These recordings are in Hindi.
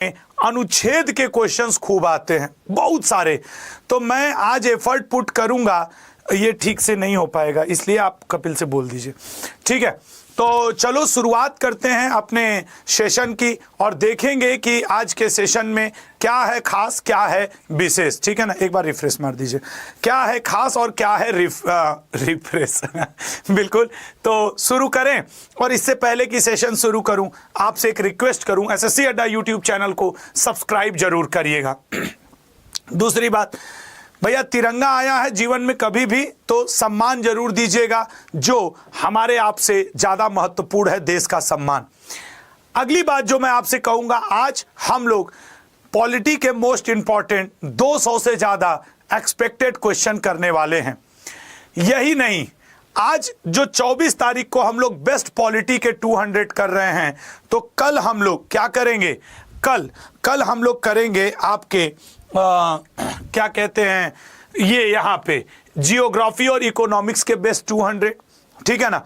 अनुच्छेद के क्वेश्चंस खूब आते हैं, बहुत सारे। तो मैं आज एफर्ट पुट करूंगा, ये ठीक से नहीं हो पाएगा, इसलिए आप कपिल से बोल दीजिए, ठीक है। तो चलो शुरुआत करते हैं अपने सेशन की और देखेंगे कि आज के सेशन में क्या है खास, क्या है विशेष, ठीक है ना। एक बार रिफ्रेश मार दीजिए, क्या है खास और क्या है रिफ्रेश बिल्कुल। तो शुरू करें, और इससे पहले कि सेशन शुरू करूं आपसे एक रिक्वेस्ट करूं, एसएससी अड्डा यूट्यूब चैनल को सब्सक्राइब जरूर करिएगा। दूसरी बात, भैया तिरंगा आया है जीवन में कभी भी तो सम्मान जरूर दीजिएगा, जो हमारे आपसे ज्यादा महत्वपूर्ण है, देश का सम्मान। अगली बात जो मैं आपसे कहूंगा, आज हम लोग पॉलिटी के मोस्ट इंपॉर्टेंट 200 से ज्यादा एक्सपेक्टेड क्वेश्चन करने वाले हैं। यही नहीं, आज जो 24 तारीख को हम लोग बेस्ट पॉलिटी के 200 कर रहे हैं, तो कल हम लोग क्या करेंगे, कल हम लोग करेंगे आपके क्या कहते हैं, ये यहाँ पे जियोग्राफी और इकोनॉमिक्स के बेस्ट 200, ठीक है ना।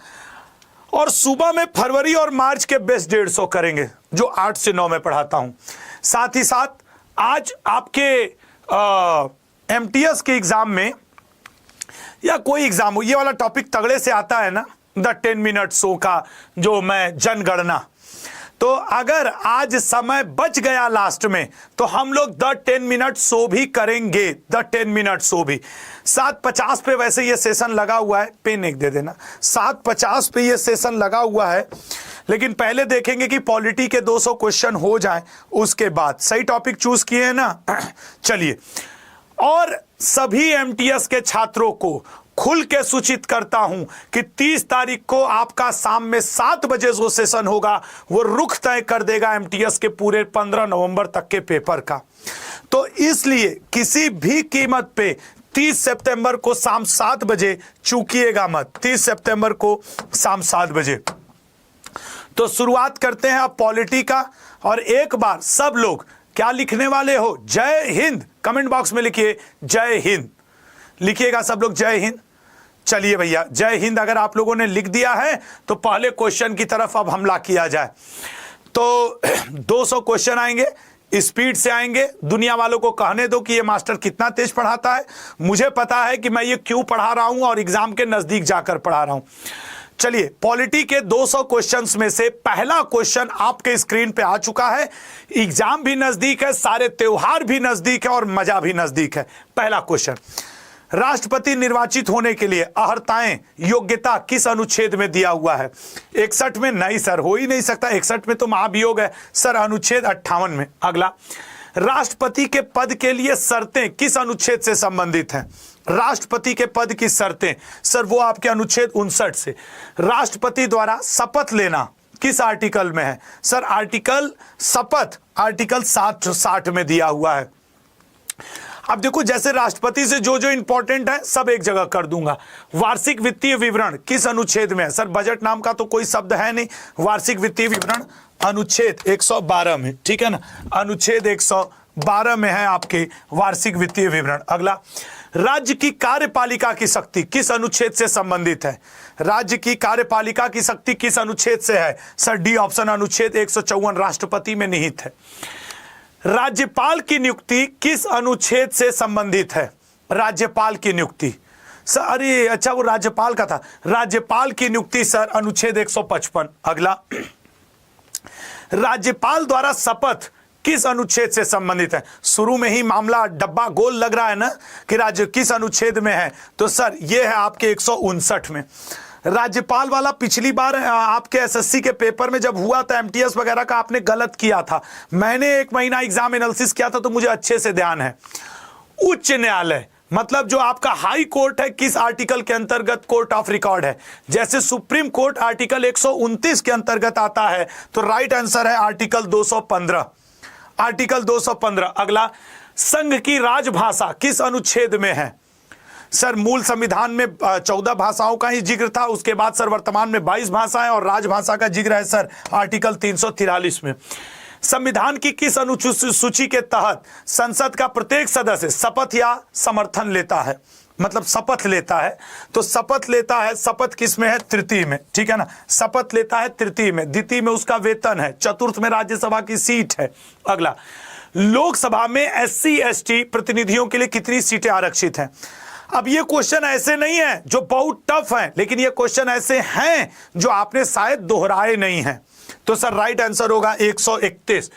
और सुबह में फरवरी और मार्च के बेस्ट 150 करेंगे, जो 8 से 9 में पढ़ाता हूं। साथ ही साथ आज आपके एमटीएस के एग्जाम में या कोई एग्जाम हो, ये वाला टॉपिक तगड़े से आता है ना, द 10 मिनट शो का, जो मैं जनगणना। तो अगर आज समय बच गया लास्ट में, तो हम लोग द 10 मिनट शो भी करेंगे, द 10 मिनट शो भी। 7:50 पे वैसे ये सेशन लगा हुआ है, पेन एक दे देना, 7:50 पे ये सेशन लगा हुआ है। लेकिन पहले देखेंगे कि पॉलिटी के 200 क्वेश्चन हो जाए, उसके बाद सही टॉपिक चूज किए हैं ना। चलिए, और सभी एमटीएस के छात्रों को खुल के सूचित करता हूं कि 30 तारीख को आपका शाम में 7 बजे जो सेशन होगा, वो रुख तय कर देगा एमटीएस के पूरे 15 नवंबर तक के पेपर का। तो इसलिए किसी भी कीमत पे 30 सितंबर को शाम 7 बजे चूकिएगा मत, 30 सितंबर को शाम 7 बजे। तो शुरुआत करते हैं अब पॉलिटी का। और एक बार सब लोग क्या लिखने वाले हो, जय हिंद, कमेंट बॉक्स में लिखिए जय हिंद, लिखिएगा सब लोग जय हिंद। चलिए भैया, जय हिंद अगर आप लोगों ने लिख दिया है, तो पहले क्वेश्चन की तरफ अब हमला किया जाए। तो 200 क्वेश्चन आएंगे, स्पीड से आएंगे। दुनिया वालों को कहने दो कि ये मास्टर कितना तेज पढ़ाता है, मुझे पता है कि मैं ये क्यों पढ़ा रहा हूं और एग्जाम के नजदीक जाकर पढ़ा रहा हूं। चलिए, पॉलिटी के 200 क्वेश्चंस में से पहला क्वेश्चन आपके स्क्रीन पे आ चुका है। एग्जाम भी नजदीक है, सारे त्योहार भी नजदीक है और मजा भी नजदीक है। पहला क्वेश्चन, राष्ट्रपति निर्वाचित होने के लिए अहर्ताएं योग्यता किस अनुच्छेद में दिया हुआ है। 61 में नहीं सर, हो ही नहीं सकता, 61 में तो महाभियोग है सर, अनुच्छेद 58 में। अगला, राष्ट्रपति के पद के लिए शर्तें किस अनुच्छेद से संबंधित हैं। राष्ट्रपति के पद की शर्तें सर, वो आपके अनुच्छेद 59 से। राष्ट्रपति द्वारा शपथ लेना किस आर्टिकल में है सर, आर्टिकल शपथ आर्टिकल 60 में दिया हुआ है। अब देखो, जैसे राष्ट्रपति से जो जो इंपॉर्टेंट है सब एक जगह कर दूंगा। वार्षिक वित्तीय विवरण किस अनुच्छेद में है सर, बजट नाम का तो कोई शब्द है नहीं, वार्षिक वित्तीय विवरण अनुच्छेद 112 में, ठीक है ना, अनुच्छेद 112 में है आपके वार्षिक वित्तीय विवरण। अगला, राज्य की कार्यपालिका की शक्ति किस अनुच्छेद से संबंधित है। राज्य की कार्यपालिका की शक्ति किस अनुच्छेद से है सर, डी ऑप्शन, अनुच्छेद 154 राष्ट्रपति में निहित है। राज्यपाल की नियुक्ति किस अनुच्छेद से संबंधित है। राज्यपाल की नियुक्ति सर, अरे अच्छा वो राज्यपाल का था, राज्यपाल की नियुक्ति सर अनुच्छेद 155। अगला, राज्यपाल द्वारा शपथ किस अनुच्छेद से संबंधित है। शुरू में ही मामला डब्बा गोल लग रहा है ना कि राज्य किस अनुच्छेद में है, तो सर ये है आपके 159 में। राज्यपाल वाला पिछली बार आपके एसएससी के पेपर में जब हुआ था, एमटीएस वगैरह का आपने गलत किया था, मैंने 1 महीना एग्जाम एनालिसिस किया था, तो मुझे अच्छे से ध्यान है। उच्च न्यायालय मतलब जो आपका हाई कोर्ट है, किस आर्टिकल के अंतर्गत कोर्ट ऑफ रिकॉर्ड है। जैसे सुप्रीम कोर्ट आर्टिकल 129 के अंतर्गत आता है, तो राइट आंसर है आर्टिकल 215, आर्टिकल 215। अगला, संघ की राजभाषा किस अनुच्छेद में है सर, मूल संविधान में 14 भाषाओं का ही जिक्र था, उसके बाद सर वर्तमान में 22 भाषाएं और राजभाषा का जिक्र है सर आर्टिकल 343 में। संविधान की किस अनुसूची के तहत संसद का प्रत्येक सदस्य शपथ या समर्थन लेता है। मतलब शपथ लेता है, तो शपथ लेता है, शपथ किस में है? तृतीय में, ठीक है ना। शपथ लेता है तृतीय में, द्वितीय में उसका वेतन है, चतुर्थ में राज्यसभा की सीट है। अगला, लोकसभा में SC ST प्रतिनिधियों के लिए कितनी सीटें आरक्षित हैं? अब ये क्वेश्चन ऐसे नहीं है जो बहुत टफ है, लेकिन ये क्वेश्चन ऐसे हैं जो आपने शायद दोहराए नहीं हैं। तो सर राइट आंसर होगा 131।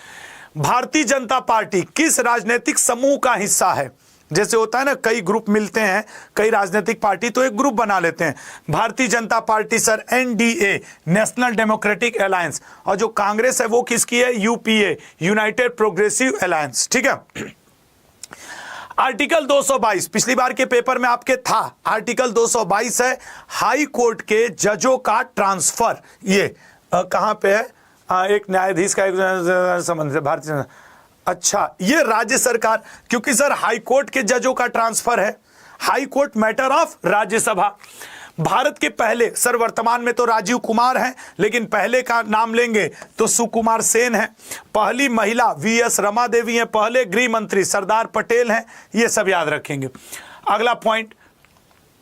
भारतीय जनता पार्टी किस राजनीतिक समूह का हिस्सा है? जैसे होता है ना, कई ग्रुप मिलते हैं, कई राजनीतिक पार्टी तो एक ग्रुप बना लेते हैं। Bharatiya Janata party sir NDA, national democratic alliance, और जो कांग्रेस है वो किसकी है? UPA, यूनाइटेड प्रोग्रेसिव अलायंस, ठीक है। आर्टिकल 222 पिछली बार के पेपर में आपके था, आर्टिकल 222 है हाई कोर्ट के जजों का ट्रांसफर। ये कहां पे है? एक न्यायाधीश का एक संबंध है भारतीय। अच्छा, ये राज्य सरकार, क्योंकि सर हाई कोर्ट के जजों का ट्रांसफर है, high court matter of Rajya Sabha. Bharat के पहले, सर वर्तमान में तो राजीव कुमार हैं, लेकिन पहले का नाम लेंगे तो सुकुमार सेन है। पहली महिला VS रमा देवी हैं, पहले गृह मंत्री सरदार पटेल हैं, ये सब याद रखेंगे। अगला पॉइंट,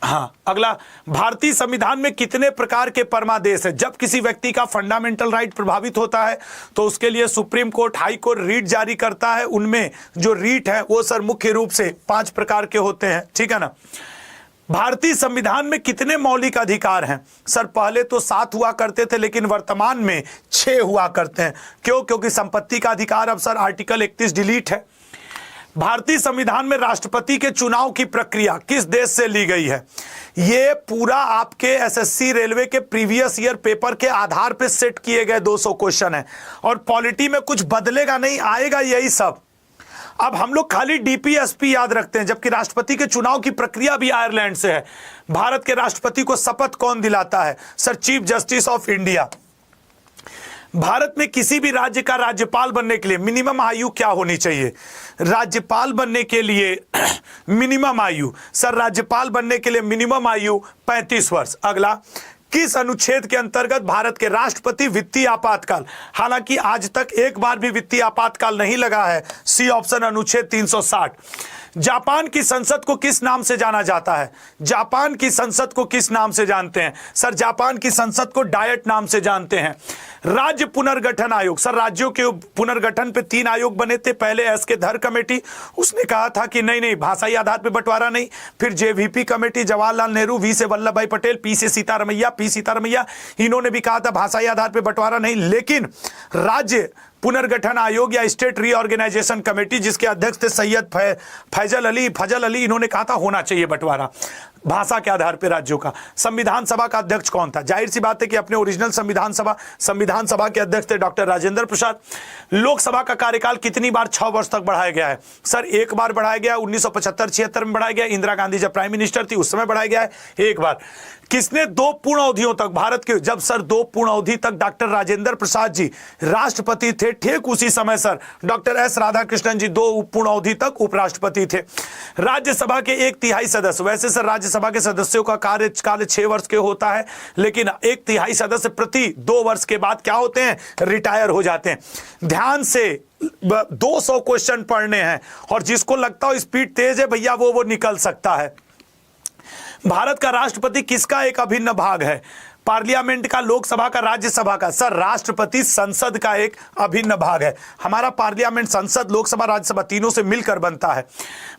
हाँ अगला, भारतीय संविधान में कितने प्रकार के परमादेश है? जब किसी व्यक्ति का फंडामेंटल राइट प्रभावित होता है तो उसके लिए supreme court, high court writ जारी करता है। उनमें जो रीट है वो सर मुख्य रूप से 5 प्रकार के होते हैं, ठीक है ना। भारतीय संविधान में कितने मौलिक अधिकार हैं? सर पहले तो 7 हुआ करते थे, लेकिन वर्तमान में 6 हुआ करते हैं। क्यों? क्योंकि संपत्ति का अधिकार अब सर आर्टिकल 31 डिलीट है। भारतीय संविधान में राष्ट्रपति के चुनाव की प्रक्रिया किस देश से ली गई है? ये पूरा आपके SSC रेलवे के प्रीवियस ईयर पेपर के आधार पे सेट किए गए 200 क्वेश्चन है, और पॉलिटी में कुछ बदलेगा नहीं, आएगा यही सब। अब हम लोग खाली DPSP याद रखते हैं, जबकि राष्ट्रपति के चुनाव की प्रक्रिया भी आयरलैंड से है। भारत के राष्ट्रपति को शपथ कौन दिलाता है? Sir chief justice of India. Bharat में किसी भी राज्य का राज्यपाल बनने के लिए मिनिमम आयु क्या होनी चाहिए? राज्यपाल बनने के लिए मिनिमम आयु, सर राज्यपाल बनने के लिए मिनिमम आयु 35 वर्ष। अगला, किस अनुच्छेद के अंतर्गत भारत के राष्ट्रपति वित्तीय आपातकाल, हालांकि आज तक एक बार भी वित्तीय आपातकाल नहीं लगा है, सी ऑप्शन अनुच्छेद 360। जापान की संसद को किस नाम से जाना जाता है? जापान की संसद को किस नाम से जानते हैं? सर जापान की संसद को डायट नाम से जानते हैं। राज्य पुनर्गठन आयोग, सर राज्यों के पुनर्गठन पे 3 आयोग बने थे। पहले SK धर कमेटी, उसने कहा था कि नहीं भाषाई आधार पे बंटवारा नहीं। फिर JVP committee, Jawaharlal Nehru, V से वल्लभ भाई पटेल, P से सीतारमैया, इन्होंने भी कहा था भाषाई आधार पे बंटवारा नहीं। लेकिन राज्य पुनर्गठन आयोग या स्टेट रीऑर्गेनाइजेशन कमेटी, जिसके अध्यक्ष थे सैयद फजल अली, इन्होंने कहा था होना चाहिए बंटवारा भाषा के आधार पर राज्यों का। संविधान सभा का अध्यक्ष कौन था? जाहिर सी बात है कि अपने ओरिजिनल संविधान सभा के अध्यक्ष थे डॉक्टर राजेंद्र प्रसाद। लोकसभा का कार्यकाल कितनी बार 6 वर्ष तक बढ़ाया गया है? सर 1 बार बढ़ाया गया, 1975-76 में बढ़ाया गया। इंदिरा गांधी जब प्राइम मिनिस्टर थी उस समय बढ़ाया गया है 1 बार। किसने 2 पूर्ण अवधियों तक भारत के, जब सर 2 पूर्ण अवधि तक डॉक्टर राजेंद्र प्रसाद जी राष्ट्रपति थे, ठीक उसी समय सर डॉक्टर S राधाकृष्णन जी 2 पूर्ण अवधि तक उपराष्ट्रपति थे। राज्यसभा के 1/3 सदस्य, वैसे सर राज्यसभा के सदस्यों का कार्यकाल 6 वर्ष के होता है, लेकिन 1/3 सदस्य प्रति 2 वर्ष के बाद क्या होते हैं? रिटायर हो जाते हैं। ध्यान से 200 क्वेश्चन पढ़ने हैं, और जिसको लगता हो स्पीड तेज है भैया वो निकल सकता है। भारत का राष्ट्रपति किसका एक अभिन्न भाग है? पार्लियामेंट का, लोकसभा का, राज्यसभा का? सर राष्ट्रपति संसद का एक अभिन्न भाग है। हमारा पार्लियामेंट संसद, लोकसभा, राज्यसभा तीनों से मिलकर बनता है।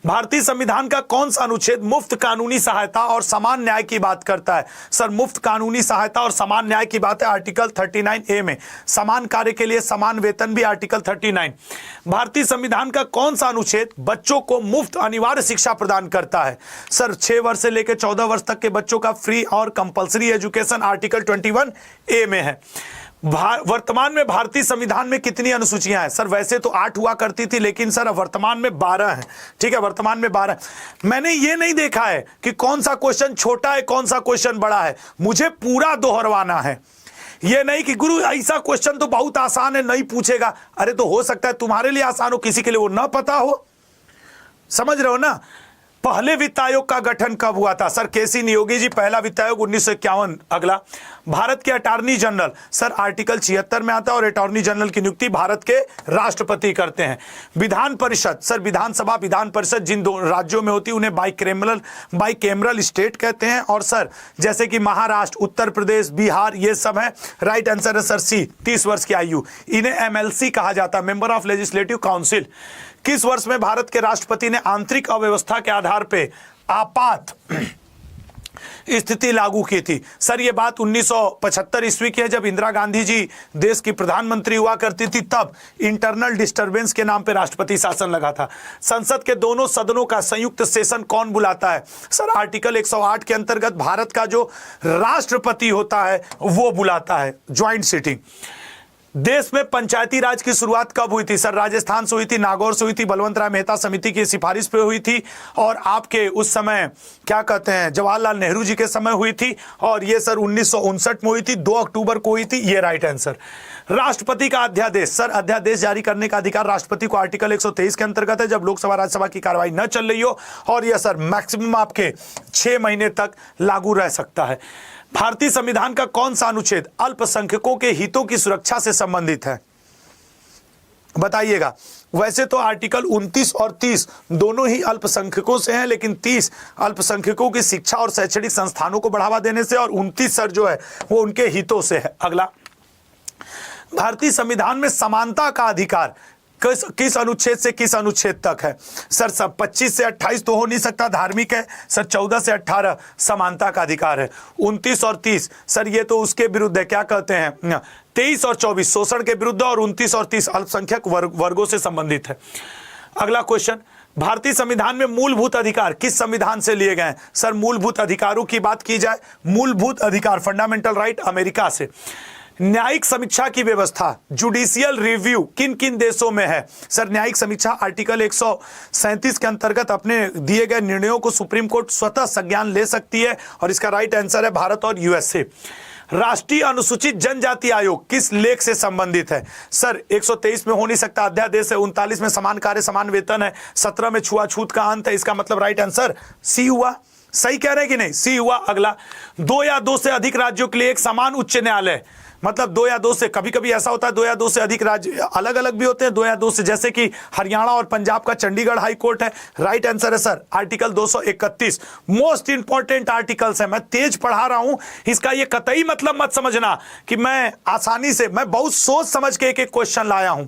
भारतीय संविधान का कौन सा अनुच्छेद मुफ्त कानूनी सहायता और समान न्याय की बात करता है? सर मुफ्त कानूनी सहायता और समान न्याय की बात है आर्टिकल 39A में। समान कार्य के लिए समान वेतन भी आर्टिकल 39। भारतीय संविधान का कौन सा अनुच्छेद बच्चों को मुफ्त अनिवार्य शिक्षा प्रदान करता है? सर 6 वर्ष से लेकर 14 वर्ष तक के बच्चों का फ्री और कंपलसरी एजुकेशन आर्टिकल 21A में है। वर्तमान में भारतीय संविधान में कितनी अनुसूचियां हैं? सर वैसे तो 8 हुआ करती थी, लेकिन सर वर्तमान में 12 है। ठीक है, वर्तमान में 12। मैंने ये नहीं देखा है कि कौन सा क्वेश्चन छोटा है, कौन सा क्वेश्चन बड़ा है। मुझे पूरा दोहरवाना है। ये नहीं कि गुरु ऐसा क्वेश्चन तो बहुत आसान है, नहीं पूछेगा। अरे तो हो सकता है तुम्हारे लिए आसान हो, किसी के लिए वो ना पता हो। समझ रहे हो ना? पहले वित्त आयोग का गठन कब हुआ था? सर केसी नियोगी जी, पहला वित्त आयोग 1951। अगला, भारत के अटॉर्नी जनरल, सर आर्टिकल 76 में आता है और अटॉर्नी जनरल की नियुक्ति भारत के राष्ट्रपति करते हैं। विधान परिषद, सर विधानसभा विधान परिषद जिन दो राज्यों में होती है उन्हें बाइकेमरल स्टेट कहते हैं। और सर जैसे कि महाराष्ट्र, उत्तर प्रदेश, बिहार, ये सब है। राइट आंसर है सर सी, 30 वर्ष की आयु। इन्हें एमएलसी कहा जाता है, मेंबर ऑफ लेजिस्लेटिव काउंसिल। किस वर्ष में भारत के राष्ट्रपति ने आंतरिक अव्यवस्था के आधार पर आपात स्थिति लागू की थी? सर ये बात 1975 ईस्वी की है, जब इंदिरा गांधी जी देश की प्रधानमंत्री हुआ करती थी, तब इंटरनल डिस्टरबेंस के नाम पे राष्ट्रपति शासन लगा था। संसद के दोनों सदनों का संयुक्त सेशन कौन बुलाता है? सर आर्टिकल 108 के अंतर्गत भारत का जो राष्ट्रपति होता है वो बुलाता है, ज्वाइंट सिटिंग। देश में पंचायती राज की शुरुआत कब हुई थी? सर राजस्थान से हुई थी, नागौर से हुई थी, बलवंत राय मेहता समिति की सिफारिश पे हुई थी, और आपके उस समय क्या कहते हैं जवाहरलाल नेहरू जी के समय हुई थी, और ये सर 1959 में हुई थी, 2 अक्टूबर को हुई थी। ये राइट आंसर। राष्ट्रपति का अध्यादेश, सर अध्यादेश जारी करने का अधिकार राष्ट्रपति को आर्टिकल 123 के अंतर्गत है, जब लोकसभा राज्यसभा की कार्रवाई न चल रही हो, और यह सर मैक्सिमम आपके 6 महीने तक लागू रह सकता है। भारतीय संविधान का कौन सा अनुच्छेद अल्पसंख्यकों के हितों की सुरक्षा से संबंधित है? बताइएगा। वैसे तो आर्टिकल 29 और 30 दोनों ही अल्पसंख्यकों से हैं, लेकिन 30 अल्पसंख्यकों की शिक्षा और शैक्षणिक संस्थानों को बढ़ावा देने से, और 29 सर जो है वो उनके हितों से है। अगला, भारतीय संविधान में समानता का अधिकार किस अनुच्छेद से किस अनुच्छेद तक है? सर सब 25 से 28 तो हो नहीं सकता, धार्मिक है। सर 14 से 18 समानता का अधिकार है। 29 और 30 सर ये तो उसके विरुद्ध है, क्या कहते हैं 23 और 24 शोषण के विरुद्ध, और 29 और 30 अल्पसंख्यक वर्गों से संबंधित है। अगला क्वेश्चन, भारतीय संविधान में मूलभूत अधिकार किस संविधान से लिए गए? सर मूलभूत अधिकारों की बात की जाए, मूलभूत अधिकार फंडामेंटल राइट अमेरिका से। न्यायिक समीक्षा की व्यवस्था जुडिशियल रिव्यू किन किन देशों में है? सर न्यायिक समीक्षा आर्टिकल 137 के अंतर्गत अपने दिए गए निर्णयों को सुप्रीम कोर्ट स्वतः संज्ञान ले सकती है, और इसका राइट आंसर है भारत और यूएसए। राष्ट्रीय अनुसूचित जनजाति आयोग किस लेख से संबंधित है? सर 123 में हो नहीं सकता, अध्यादेश है। 39 में समान कार्य समान वेतन है। 17 में छुआछूत का अंत है। इसका मतलब राइट आंसर सी हुआ। सही कह रहे हैं कि नहीं? सी हुआ। अगला, 2 या 2 से अधिक राज्यों के लिए एक समान उच्च न्यायालय, मतलब 2 या 2 से, कभी कभी ऐसा होता है 2 या 2 से अधिक राज्य अलग अलग भी होते हैं, 2 या 2 से, जैसे कि हरियाणा और पंजाब का चंडीगढ़ हाई कोर्ट है। राइट आंसर है sir article 231। Most important articles है। मैं तेज पढ़ा रहा हूं, इसका ये कतई मतलब मत समझना कि मैं आसानी से, मैं बहुत सोच समझ के एक एक क्वेश्चन लाया हूं।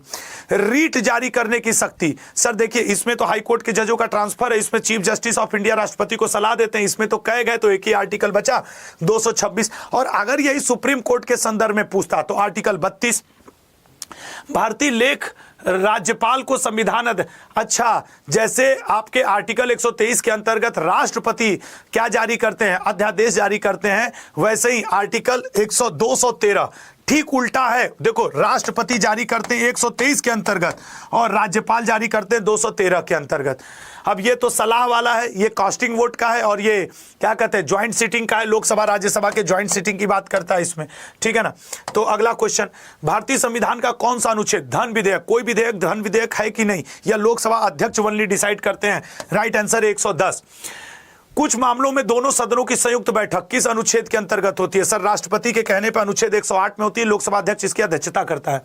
रीट जारी करने की शक्ति, सर देखिए इसमें तो हाई कोर्ट के जजों का ट्रांसफर है, इसमें चीफ जस्टिस ऑफ इंडिया राष्ट्रपति को सलाह देते हैं, इसमें तो कहे गए तो एक ही आर्टिकल बचा 226। और अगर यही सुप्रीम कोर्ट के संदर्भ में पूछता तो आर्टिकल 32। भारतीय लेख राज्यपाल को संविधान अच्छा, जैसे आपके आर्टिकल 123 के अंतर्गत राष्ट्रपति क्या जारी करते हैं? अध्यादेश जारी करते हैं, वैसे ही आर्टिकल 213 ठीक उल्टा है। देखो राष्ट्रपति जारी करते हैं 123 के अंतर्गत, और राज्यपाल जारी करते हैं 213 के अंतर्गत। अब ये तो सलाह वाला है, ये कास्टिंग वोट का है, और ये क्या कहते हैं ज्वाइंट सीटिंग का है। लोकसभा राज्यसभा के ज्वाइंट सीटिंग की बात करता है इसमें, ठीक है ना। तो अगला क्वेश्चन, भारतीय संविधान का कौन सा अनुच्छेद धन विधेयक, कोई विधेयक धन विधेयक है कि नहीं, या लोकसभा अध्यक्ष वनली डिसाइड करते हैं? Right answer 110। कुछ मामलों में दोनों सदनों की संयुक्त बैठक किस अनुच्छेद के अंतर्गत होती है? सर राष्ट्रपति के कहने पर अनुच्छेद 108 में होती है, लोकसभा अध्यक्ष इसकी अध्यक्षता करता है।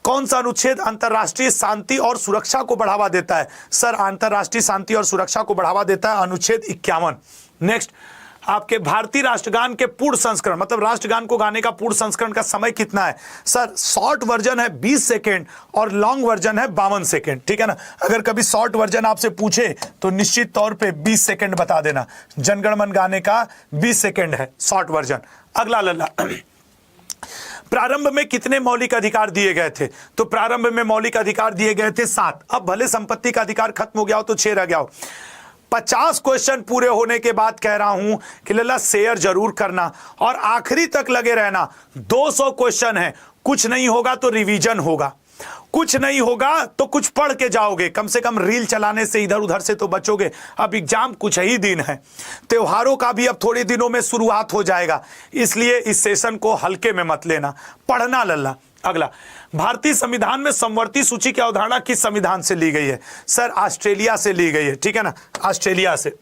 कौन सा अनुच्छेद अंतरराष्ट्रीय शांति और सुरक्षा को बढ़ावा देता है? सर अंतरराष्ट्रीय शांति और सुरक्षा को बढ़ावा देता है अनुच्छेद 51। नेक्स्ट, आपके भारतीय राष्ट्रगान के पूर्ण संस्करण, मतलब राष्ट्रगान को गाने का पूर्ण संस्करण का समय कितना है? सर शॉर्ट वर्जन है 20 सेकेंड और लॉन्ग वर्जन है 52 सेकेंड, ठीक है ना। अगर कभी शॉर्ट वर्जन आपसे पूछे तो निश्चित तौर पे 20 सेकेंड बता देना। जनगण मन गाने का 20 सेकेंड है शॉर्ट वर्जन। अगला लल्ला, प्रारंभ में कितने मौलिक अधिकार दिए गए थे? तो प्रारंभ में मौलिक अधिकार दिए गए थे 7। अब भले संपत्ति का अधिकार खत्म हो गया हो तो 6 रह गया हो। 50 क्वेश्चन पूरे होने के बाद कह रहा हूं कि लल्ला शेयर जरूर करना और आखिरी तक लगे रहना। 200 क्वेश्चन है, कुछ नहीं होगा तो रिवीजन होगा, कुछ नहीं होगा तो कुछ पढ़ के जाओगे, कम से कम रील चलाने से इधर उधर से तो बचोगे। अब एग्जाम कुछ ही दिन है, त्योहारों का भी अब थोड़े दिनों में शुरुआत हो जाएगा, इसलिए इस सेशन को हल्के में मत लेना, पढ़ना लल्ला। अगला, भारतीय संविधान में समवर्ती सूची की अवधारणा किस संविधान से ली गई है? सर ऑस्ट्रेलिया से ली गई है, ठीक है ना, ऑस्ट्रेलिया से।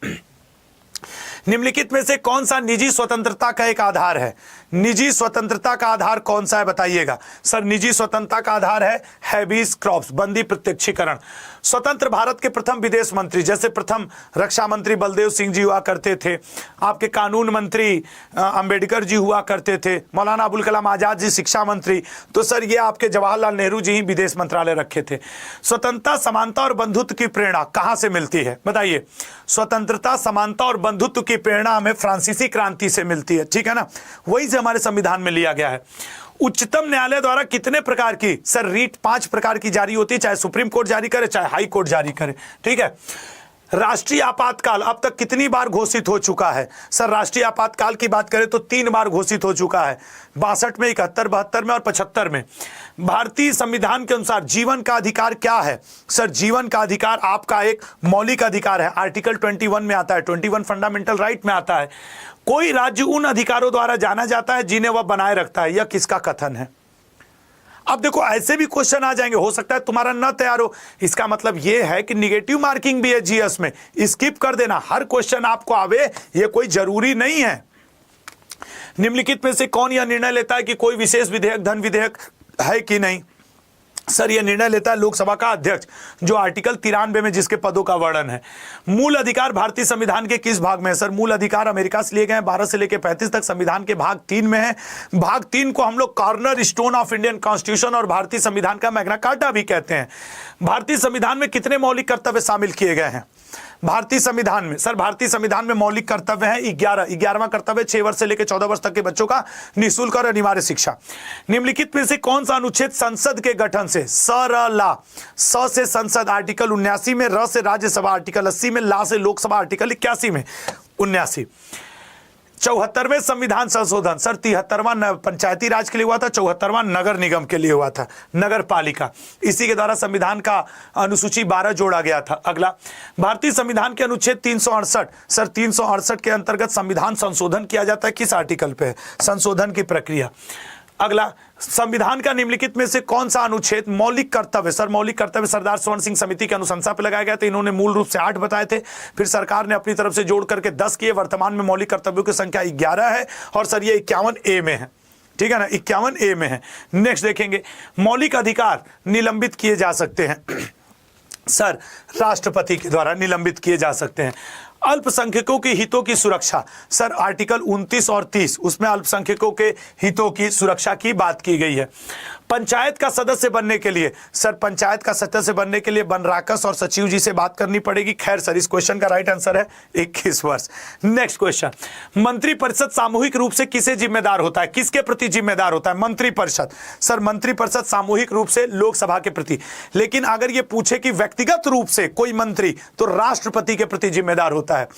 निम्नलिखित में से कौन सा निजी स्वतंत्रता का एक आधार है? निजी स्वतंत्रता का आधार कौन सा है बताइएगा? सर निजी स्वतंत्रता का आधार है हैबीस कॉर्पस, बंदी प्रत्यक्षीकरण। स्वतंत्र भारत के प्रथम विदेश मंत्री, जैसे प्रथम रक्षा मंत्री बलदेव सिंह जी हुआ करते थे, आपके कानून मंत्री अंबेडकर जी हुआ करते थे, मौलाना अबुल कलाम आजाद जी शिक्षा मंत्री, तो सर ये आपके जवाहरलाल नेहरू जी ही विदेश मंत्रालय रखे थे। स्वतंत्रता, समानता और बंधुत्व की प्रेरणा कहां से मिलती है बताइए? स्वतंत्रता, समानता और बंधुत्व की प्रेरणा हमें फ्रांसीसी क्रांति से मिलती है, ठीक है ना, वही से हमारे संविधान में लिया गया है। उच्चतम न्यायालय द्वारा कितने प्रकार की, सर रीट 5 प्रकार की जारी होती है, चाहे सुप्रीम कोर्ट जारी करे चाहे हाई कोर्ट जारी करे, ठीक है। राष्ट्रीय आपातकाल अब तक कितनी बार घोषित हो चुका है? सर राष्ट्रीय आपातकाल की बात करें तो 3 बार घोषित हो चुका है, 62 में, 71, 72 में और 75 में। भारतीय संविधान के अनुसार जीवन का अधिकार क्या है? सर जीवन का अधिकार आपका एक मौलिक अधिकार है, आर्टिकल 21 में आता है, 21 फंडामेंटल राइट में आता है। कोई राज्य उन अधिकारों द्वारा जाना जाता है जिन्हें वह बनाए रखता है, यह किसका कथन है? अब देखो ऐसे भी क्वेश्चन आ जाएंगे, हो सकता है तुम्हारा ना तैयार हो, इसका मतलब यह है कि निगेटिव मार्किंग भी है जीएस में, स्किप कर देना, हर क्वेश्चन आपको आवे ये कोई जरूरी नहीं है। निम्नलिखित में से कौन यह निर्णय लेता है कि कोई विशेष विधेयक धन विधेयक है कि नहीं? सर यह निर्णय लेता है लोकसभा का अध्यक्ष, जो आर्टिकल 93 में जिसके पदों का वर्णन है। मूल अधिकार भारतीय संविधान के किस भाग में है? सर मूल अधिकार अमेरिका से लिए गए हैं, 12 से लेकर 35 तक, संविधान के भाग 3 में है। भाग 3 को हम लोग corner stone of Indian constitution और भारतीय संविधान का मैग्ना कार्टा भी कहते हैं। भारतीय संविधान में कितने मौलिक कर्तव्य शामिल किए गए हैं भारतीय संविधान में? सर भारतीय संविधान में मौलिक कर्तव्य है 11वां कर्तव्य 6 वर्ष से लेकर 14 वर्ष तक के बच्चों का निःशुल्क और अनिवार्य शिक्षा। निम्नलिखित में से कौन सा अनुच्छेद संसद के गठन से, स से संसद आर्टिकल 79 में, र से राज्यसभा आर्टिकल 80 में, ला से लोकसभा आर्टिकल 81 में, 79। 74वें संविधान संशोधन, सर 73वां पंचायती राज के लिए हुआ था, 74वां नगर निगम के लिए हुआ था, नगर पालिका, इसी के द्वारा संविधान का अनुसूची 12 जोड़ा गया था। अगला, भारतीय संविधान के अनुच्छेद 368, सर 368 के अंतर्गत संविधान संशोधन किया जाता है, किस आर्टिकल पे संशोधन की प्रक्रिया? अगला, संविधान का निम्नलिखित में से कौन सा अनुच्छेद मौलिक कर्तव्य, सर मौलिक कर्तव्य सरदार स्वर्ण सिंह समिति की अनुशंसा पर लगाया गया था, इन्होंने मूल रूप से 8 बताए थे, फिर सरकार ने अपनी तरफ से जोड़ करके 10 किए, वर्तमान में मौलिक कर्तव्यों की संख्या 11 है और सर ये 51A में है, ठीक है ना, 51A में है। नेक्स्ट देखेंगे, मौलिक अधिकार निलंबित किए जा सकते हैं, सर राष्ट्रपति के द्वारा निलंबित किए जा सकते हैं। अल्पसंख्यकों के हितों की सुरक्षा, सर आर्टिकल 29 और 30 उसमें अल्पसंख्यकों के हितों की सुरक्षा की बात की गई है। पंचायत का सदस्य बनने के लिए, सर पंचायत का सदस्य बनने के लिए बनराकस और सचिव जी से बात करनी पड़ेगी। खैर सर इस क्वेश्चन का राइट आंसर है 21 वर्ष। नेक्स्ट क्वेश्चन, मंत्रिपरिषद सामूहिक रूप से किसे जिम्मेदार होता है, किसके प्रति जिम्मेदार होता है? मंत्रिपरिषद, सर मंत्रिपरिषद सामूहिक रूप से लोकसभा के प्रति, लेकिन अगर यह पूछे कि व्यक्तिगत रूप से कोई मंत्री, तो राष्ट्रपति के प्रति जिम्मेदार होता है।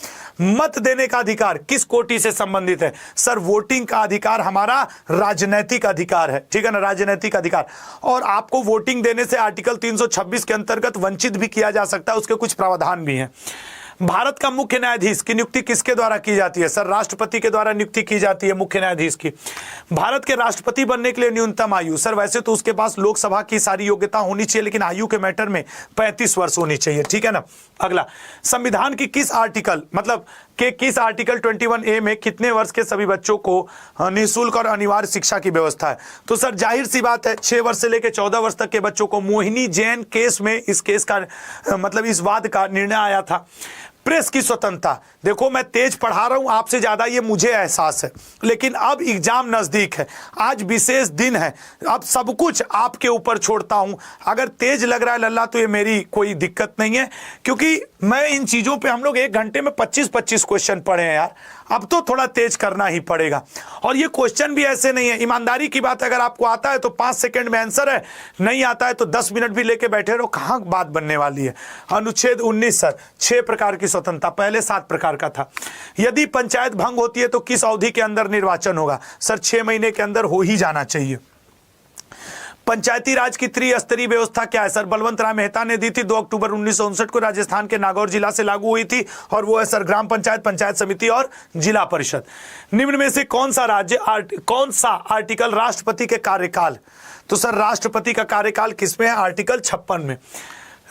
मत देने का अधिकार किस कोटि से संबंधित है? सर वोटिंग का अधिकार हमारा राजनैतिक अधिकार है, ठीक है ना, राजनैतिक अधिकार, और आपको वोटिंग देने से आर्टिकल 326 के अंतर्गत वंचित भी किया जा सकता है, उसके कुछ प्रावधान भी हैं। भारत का मुख्य न्यायाधीश की नियुक्ति किसके द्वारा की जाती है? सर राष्ट्रपति के द्वारा नियुक्ति की जाती है मुख्य न्यायाधीश की। भारत के राष्ट्रपति बनने के लिए न्यूनतम आयु, सर वैसे तो उसके पास लोकसभा की सारी योग्यता होनी चाहिए, लेकिन आयु के मैटर में 35 वर्ष होनी चाहिए, ठीक है ना। अगला, संविधान की किस आर्टिकल मतलब के किस आर्टिकल 21A में कितने वर्ष के सभी बच्चों को निःशुल्क और अनिवार्य शिक्षा की व्यवस्था है? तो सर जाहिर सी बात है 6 वर्ष से लेकर 14 वर्ष तक के बच्चों को। मोहिनी जैन केस में इस केस का मतलब इस वाद का निर्णय आया था। प्रेस की स्वतंत्रता, देखो मैं तेज पढ़ा रहा हूं आपसे ज्यादा ये मुझे एहसास है, लेकिन अब एग्जाम नजदीक है, आज विशेष दिन है, अब सब कुछ आपके ऊपर छोड़ता हूं। अगर तेज लग रहा है लल्ला तो ये मेरी कोई दिक्कत नहीं है, क्योंकि मैं इन चीजों पे हम लोग 1 घंटे में 25-25 क्वेश्चन पढ़े हैं यार, अब तो थोड़ा तेज करना ही पड़ेगा। और ये क्वेश्चन भी ऐसे नहीं है, ईमानदारी की बात, अगर आपको आता है तो 5 सेकंड में आंसर है, नहीं आता है तो 10 मिनट भी लेके बैठे रहो, कहां बात बनने वाली है। अनुच्छेद 19 सर 6 प्रकार की स्वतंत्रता, पहले 7 प्रकार का था। यदि पंचायत भंग होती है तो किस अवधि के अंदर निर्वाचन होगा? सर 6 महीने के अंदर हो ही जाना चाहिए। पंचायती राज की त्रिस्तरीय व्यवस्था क्या है? सर बलवंत राय मेहता ने दी थी, 2 अक्टूबर 1959 को राजस्थान के नागौर जिला से लागू हुई थी, और वो है सर ग्राम पंचायत, पंचायत समिति और जिला परिषद। निम्न में से कौन सा आर्टिकल राष्ट्रपति के कार्यकाल तो सर राष्ट्रपति का कार्यकाल किसमें है? आर्टिकल 56 में।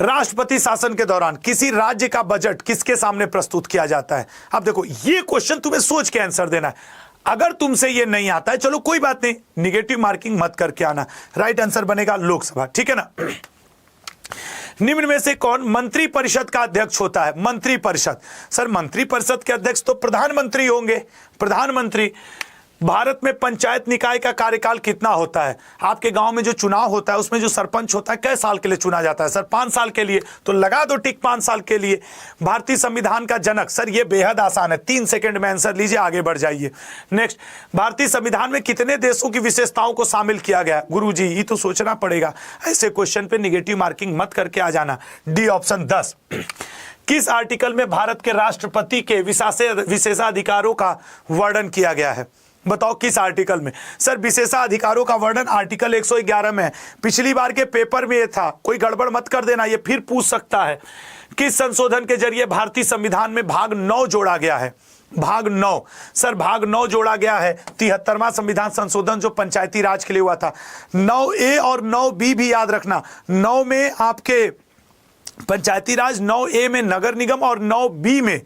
राष्ट्रपति शासन के दौरान किसी राज्य का बजट किसके सामने प्रस्तुत किया जाता है? अब देखो ये क्वेश्चन तुम्हें सोच के आंसर देना है। अगर तुमसे ये नहीं आता है चलो कोई बात नहीं, निगेटिव मार्किंग मत करके आना। राइट आंसर बनेगा लोकसभा, ठीक है ना। निम्न में से कौन मंत्री परिषद का अध्यक्ष होता है? मंत्री परिषद, सर मंत्री परिषद के अध्यक्ष तो प्रधानमंत्री होंगे। प्रधानमंत्री। भारत में पंचायत निकाय का कार्यकाल कितना होता है? आपके गांव में जो चुनाव होता है उसमें जो सरपंच होता है कै साल के लिए चुना जाता है? सर 5 साल के लिए, तो लगा दो टिक 5 साल के लिए। भारतीय संविधान का जनक, सर ये बेहद आसान है, 3 सेकंड में आंसर लीजिए, आगे बढ़ जाइए। नेक्स्ट, भारतीय संविधान में कितने देशों की विशेषताओं को शामिल किया गया? गुरुजी ये तो सोचना पड़ेगा, ऐसे क्वेश्चन पे निगेटिव मार्किंग मत करके आ जाना। D option 10। किस आर्टिकल में भारत के राष्ट्रपति के विशेषाधिकारों का वर्णन किया गया है? बताओ किस आर्टिकल में? सर विशेषाधिकारों का वर्णन आर्टिकल 111 में है। पिछली बार के पेपर में ये था, कोई गड़बड़ मत कर देना, ये फिर पूछ सकता है। किस संशोधन के जरिए भारतीय संविधान में भाग 9 जोड़ा गया है? भाग 9, सर भाग 9 जोड़ा गया है 73वां संविधान संशोधन जो पंचायती राज के लिए हुआ था। 9A और 9B भी याद रखना। 9 में आपके पंचायती राज, 9A में नगर निगम और 9B में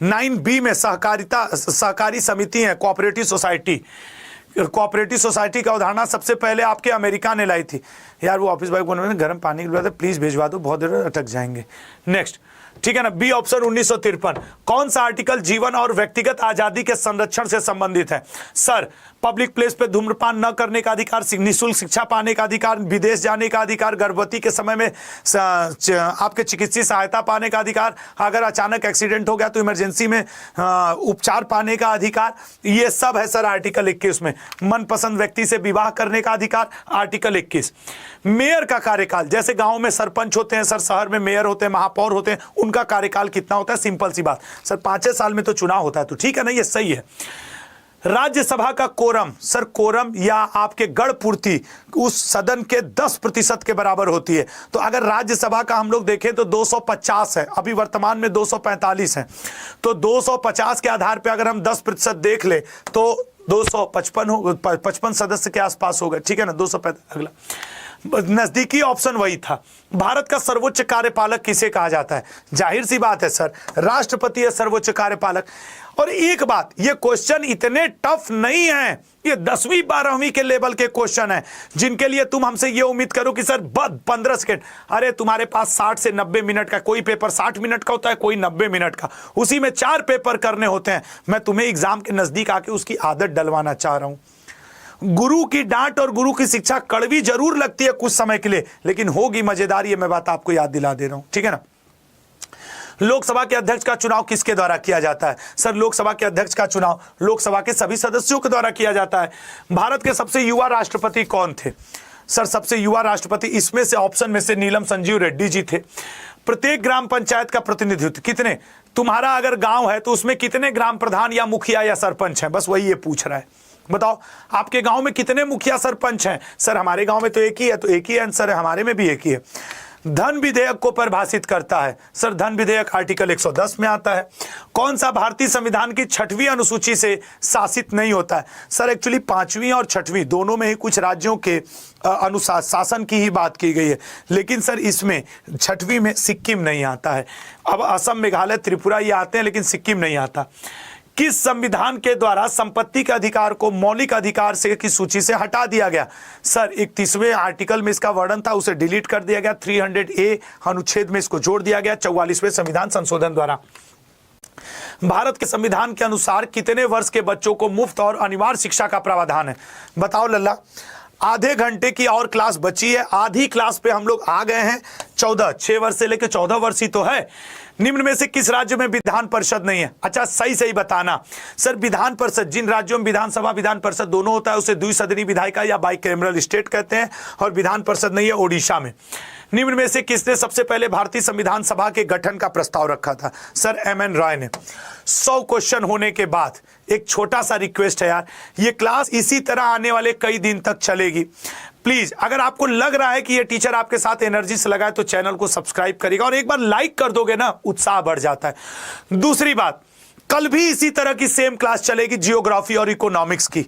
9B में सहकारी समिति है, कोऑपरेटिव सोसाइटी। कोऑपरेटिव सोसाइटी का उदाहरण सबसे पहले आपके अमेरिका ने लाई थी। यार वो ऑफिस बॉय को गर्म पानी गिलवा दे प्लीज, भिजवा दो, बहुत देर अटक जाएंगे। नेक्स्ट, ठीक है ना। B option 1953। कौन सा आर्टिकल जीवन और व्यक्तिगत आजादी के संरक्षण से संबंधित है? सर पब्लिक प्लेस पे धूम्रपान न करने का अधिकार, निःशुल्क शिक्षा पाने का अधिकार, विदेश जाने का अधिकार, गर्भवती के समय में आपके चिकित्सीय सहायता पाने का अधिकार, अगर अचानक एक्सीडेंट हो गया तो इमरजेंसी में उपचार पाने का अधिकार, ये सब है सर आर्टिकल 21 में। मनपसंद व्यक्ति से विवाह करने का अधिकार, आर्टिकल 21। मेयर का कार्यकाल, जैसे गांव में सरपंच होते हैं सर, शहर में मेयर होते हैं, महापौर होते हैं, उनका कार्यकाल कितना होता है? सिंपल सी बात सर, 5 साल में तो चुनाव होता है, तो ठीक है ना, ये सही है। राज्यसभा का कोरम, सर कोरम या आपके गढ़ पूर्ति उस सदन के 10% के बराबर होती है। तो अगर राज्यसभा का हम लोग देखें तो 250 है, अभी वर्तमान में 245 है। तो 250 के आधार पे अगर हम 10% देख ले तो 255 हो, 55 सदस्य के आसपास होगा, ठीक है ना। 255 अगला नजदीकी ऑप्शन वही था। भारत का सर्वोच्च कार्यपालक किसे कहा जाता है? जाहिर सी बात है सर, राष्ट्रपति है सर्वोच्च कार्यपालक। और एक बात, ये क्वेश्चन इतने टफ नहीं है, ये 10वीं 12वीं के लेवल के क्वेश्चन है, जिनके लिए तुम हमसे ये उम्मीद करो कि सर 15 सेकंड, अरे तुम्हारे पास 60 से 90 मिनट का, कोई पेपर 60 मिनट का होता है, कोई 90 मिनट का, उसी में 4 पेपर करने होते हैं। मैं तुम्हें एग्जाम के नजदीक आके उसकी आदत डलवाना चाह रहा हूं। गुरु की डांट और गुरु की शिक्षा कड़वी जरूर लगती है कुछ समय के लिए, लेकिन होगी मजेदार, ये मैं बात आपको याद दिला दे रहा हूं, ठीक है ना। लोकसभा के अध्यक्ष का चुनाव किसके द्वारा किया जाता है? सर लोकसभा के अध्यक्ष का चुनाव लोकसभा के सभी सदस्यों के द्वारा किया जाता है। भारत के सबसे युवा राष्ट्रपति कौन थे? सर सबसे युवा राष्ट्रपति इसमें से ऑप्शन में से नीलम संजीव रेड्डी जी थे। प्रत्येक ग्राम पंचायत का प्रतिनिधित्व कितने, तुम्हारा अगर गांव है तो उसमें कितने ग्राम प्रधान या मुखिया या सरपंच हैं? बस वही ये पूछ रहा है। बताओ आपके गांव में कितने मुखिया सरपंच हैं? सर हमारे गांव में तो एक ही है, तो एक ही आंसर है, हमारे में भी एक ही है। धन विधेयक को परिभाषित करता है? सर धन विधेयक आर्टिकल 110 में आता है। कौन सा भारतीय संविधान की 6वीं अनुसूची से शासित नहीं होता है? सर एक्चुअली 5वीं और 6वीं दोनों में ही कुछ राज्यों के अनुसार शासन की ही बात की गई है, लेकिन सर इसमें 6वीं में सिक्किम नहीं आता है। अब असम, मेघालय, त्रिपुरा ये आते हैं, लेकिन सिक्किम नहीं आता। किस संविधान के द्वारा संपत्ति के अधिकार को मौलिक अधिकार से की सूची से हटा दिया गया? सर 31वें आर्टिकल में इसका वर्णन था, उसे डिलीट कर दिया गया। 300A अनुच्छेद में इसको जोड़ दिया गया 44वें संविधान संशोधन द्वारा। भारत के संविधान के अनुसार कितने वर्ष के बच्चों को मुफ्त और अनिवार्य शिक्षा का प्रावधान है? बताओ लल्ला। आधे घंटे की और क्लास बची है, आधी क्लास पे हम लोग आ गए हैं। 6 वर्ष से लेकर 14 वर्ष ही तो है। निम्न में से किस राज्य में विधान परिषद नहीं है? अच्छा सही बताना। सर विधान परिषद, जिन राज्यों में विधानसभा विधान परिषद दोनों होता है उसे द्विसदनी विधायिका या बाइकैमरल स्टेट कहते हैं, और विधान परिषद नहीं है ओडिशा में। निम्न में से किसने सबसे पहले भारतीय संविधान सभा के गठन का प्रस्ताव रखा था? Sir M.N. रॉय ने। 100 क्वेश्चन होने के बाद एक छोटा सा रिक्वेस्ट है यार, ये क्लास इसी तरह आने वाले कई दिन तक चलेगी। प्लीज अगर आपको लग रहा है कि ये टीचर आपके साथ एनर्जी से लगा है तो चैनल को सब्सक्राइब करिएगा, और एक बार लाइक कर दोगे ना, उत्साह बढ़ जाता है। दूसरी बात, कल भी इसी तरह की सेम क्लास चलेगी जियोग्राफी और इकोनॉमिक्स की।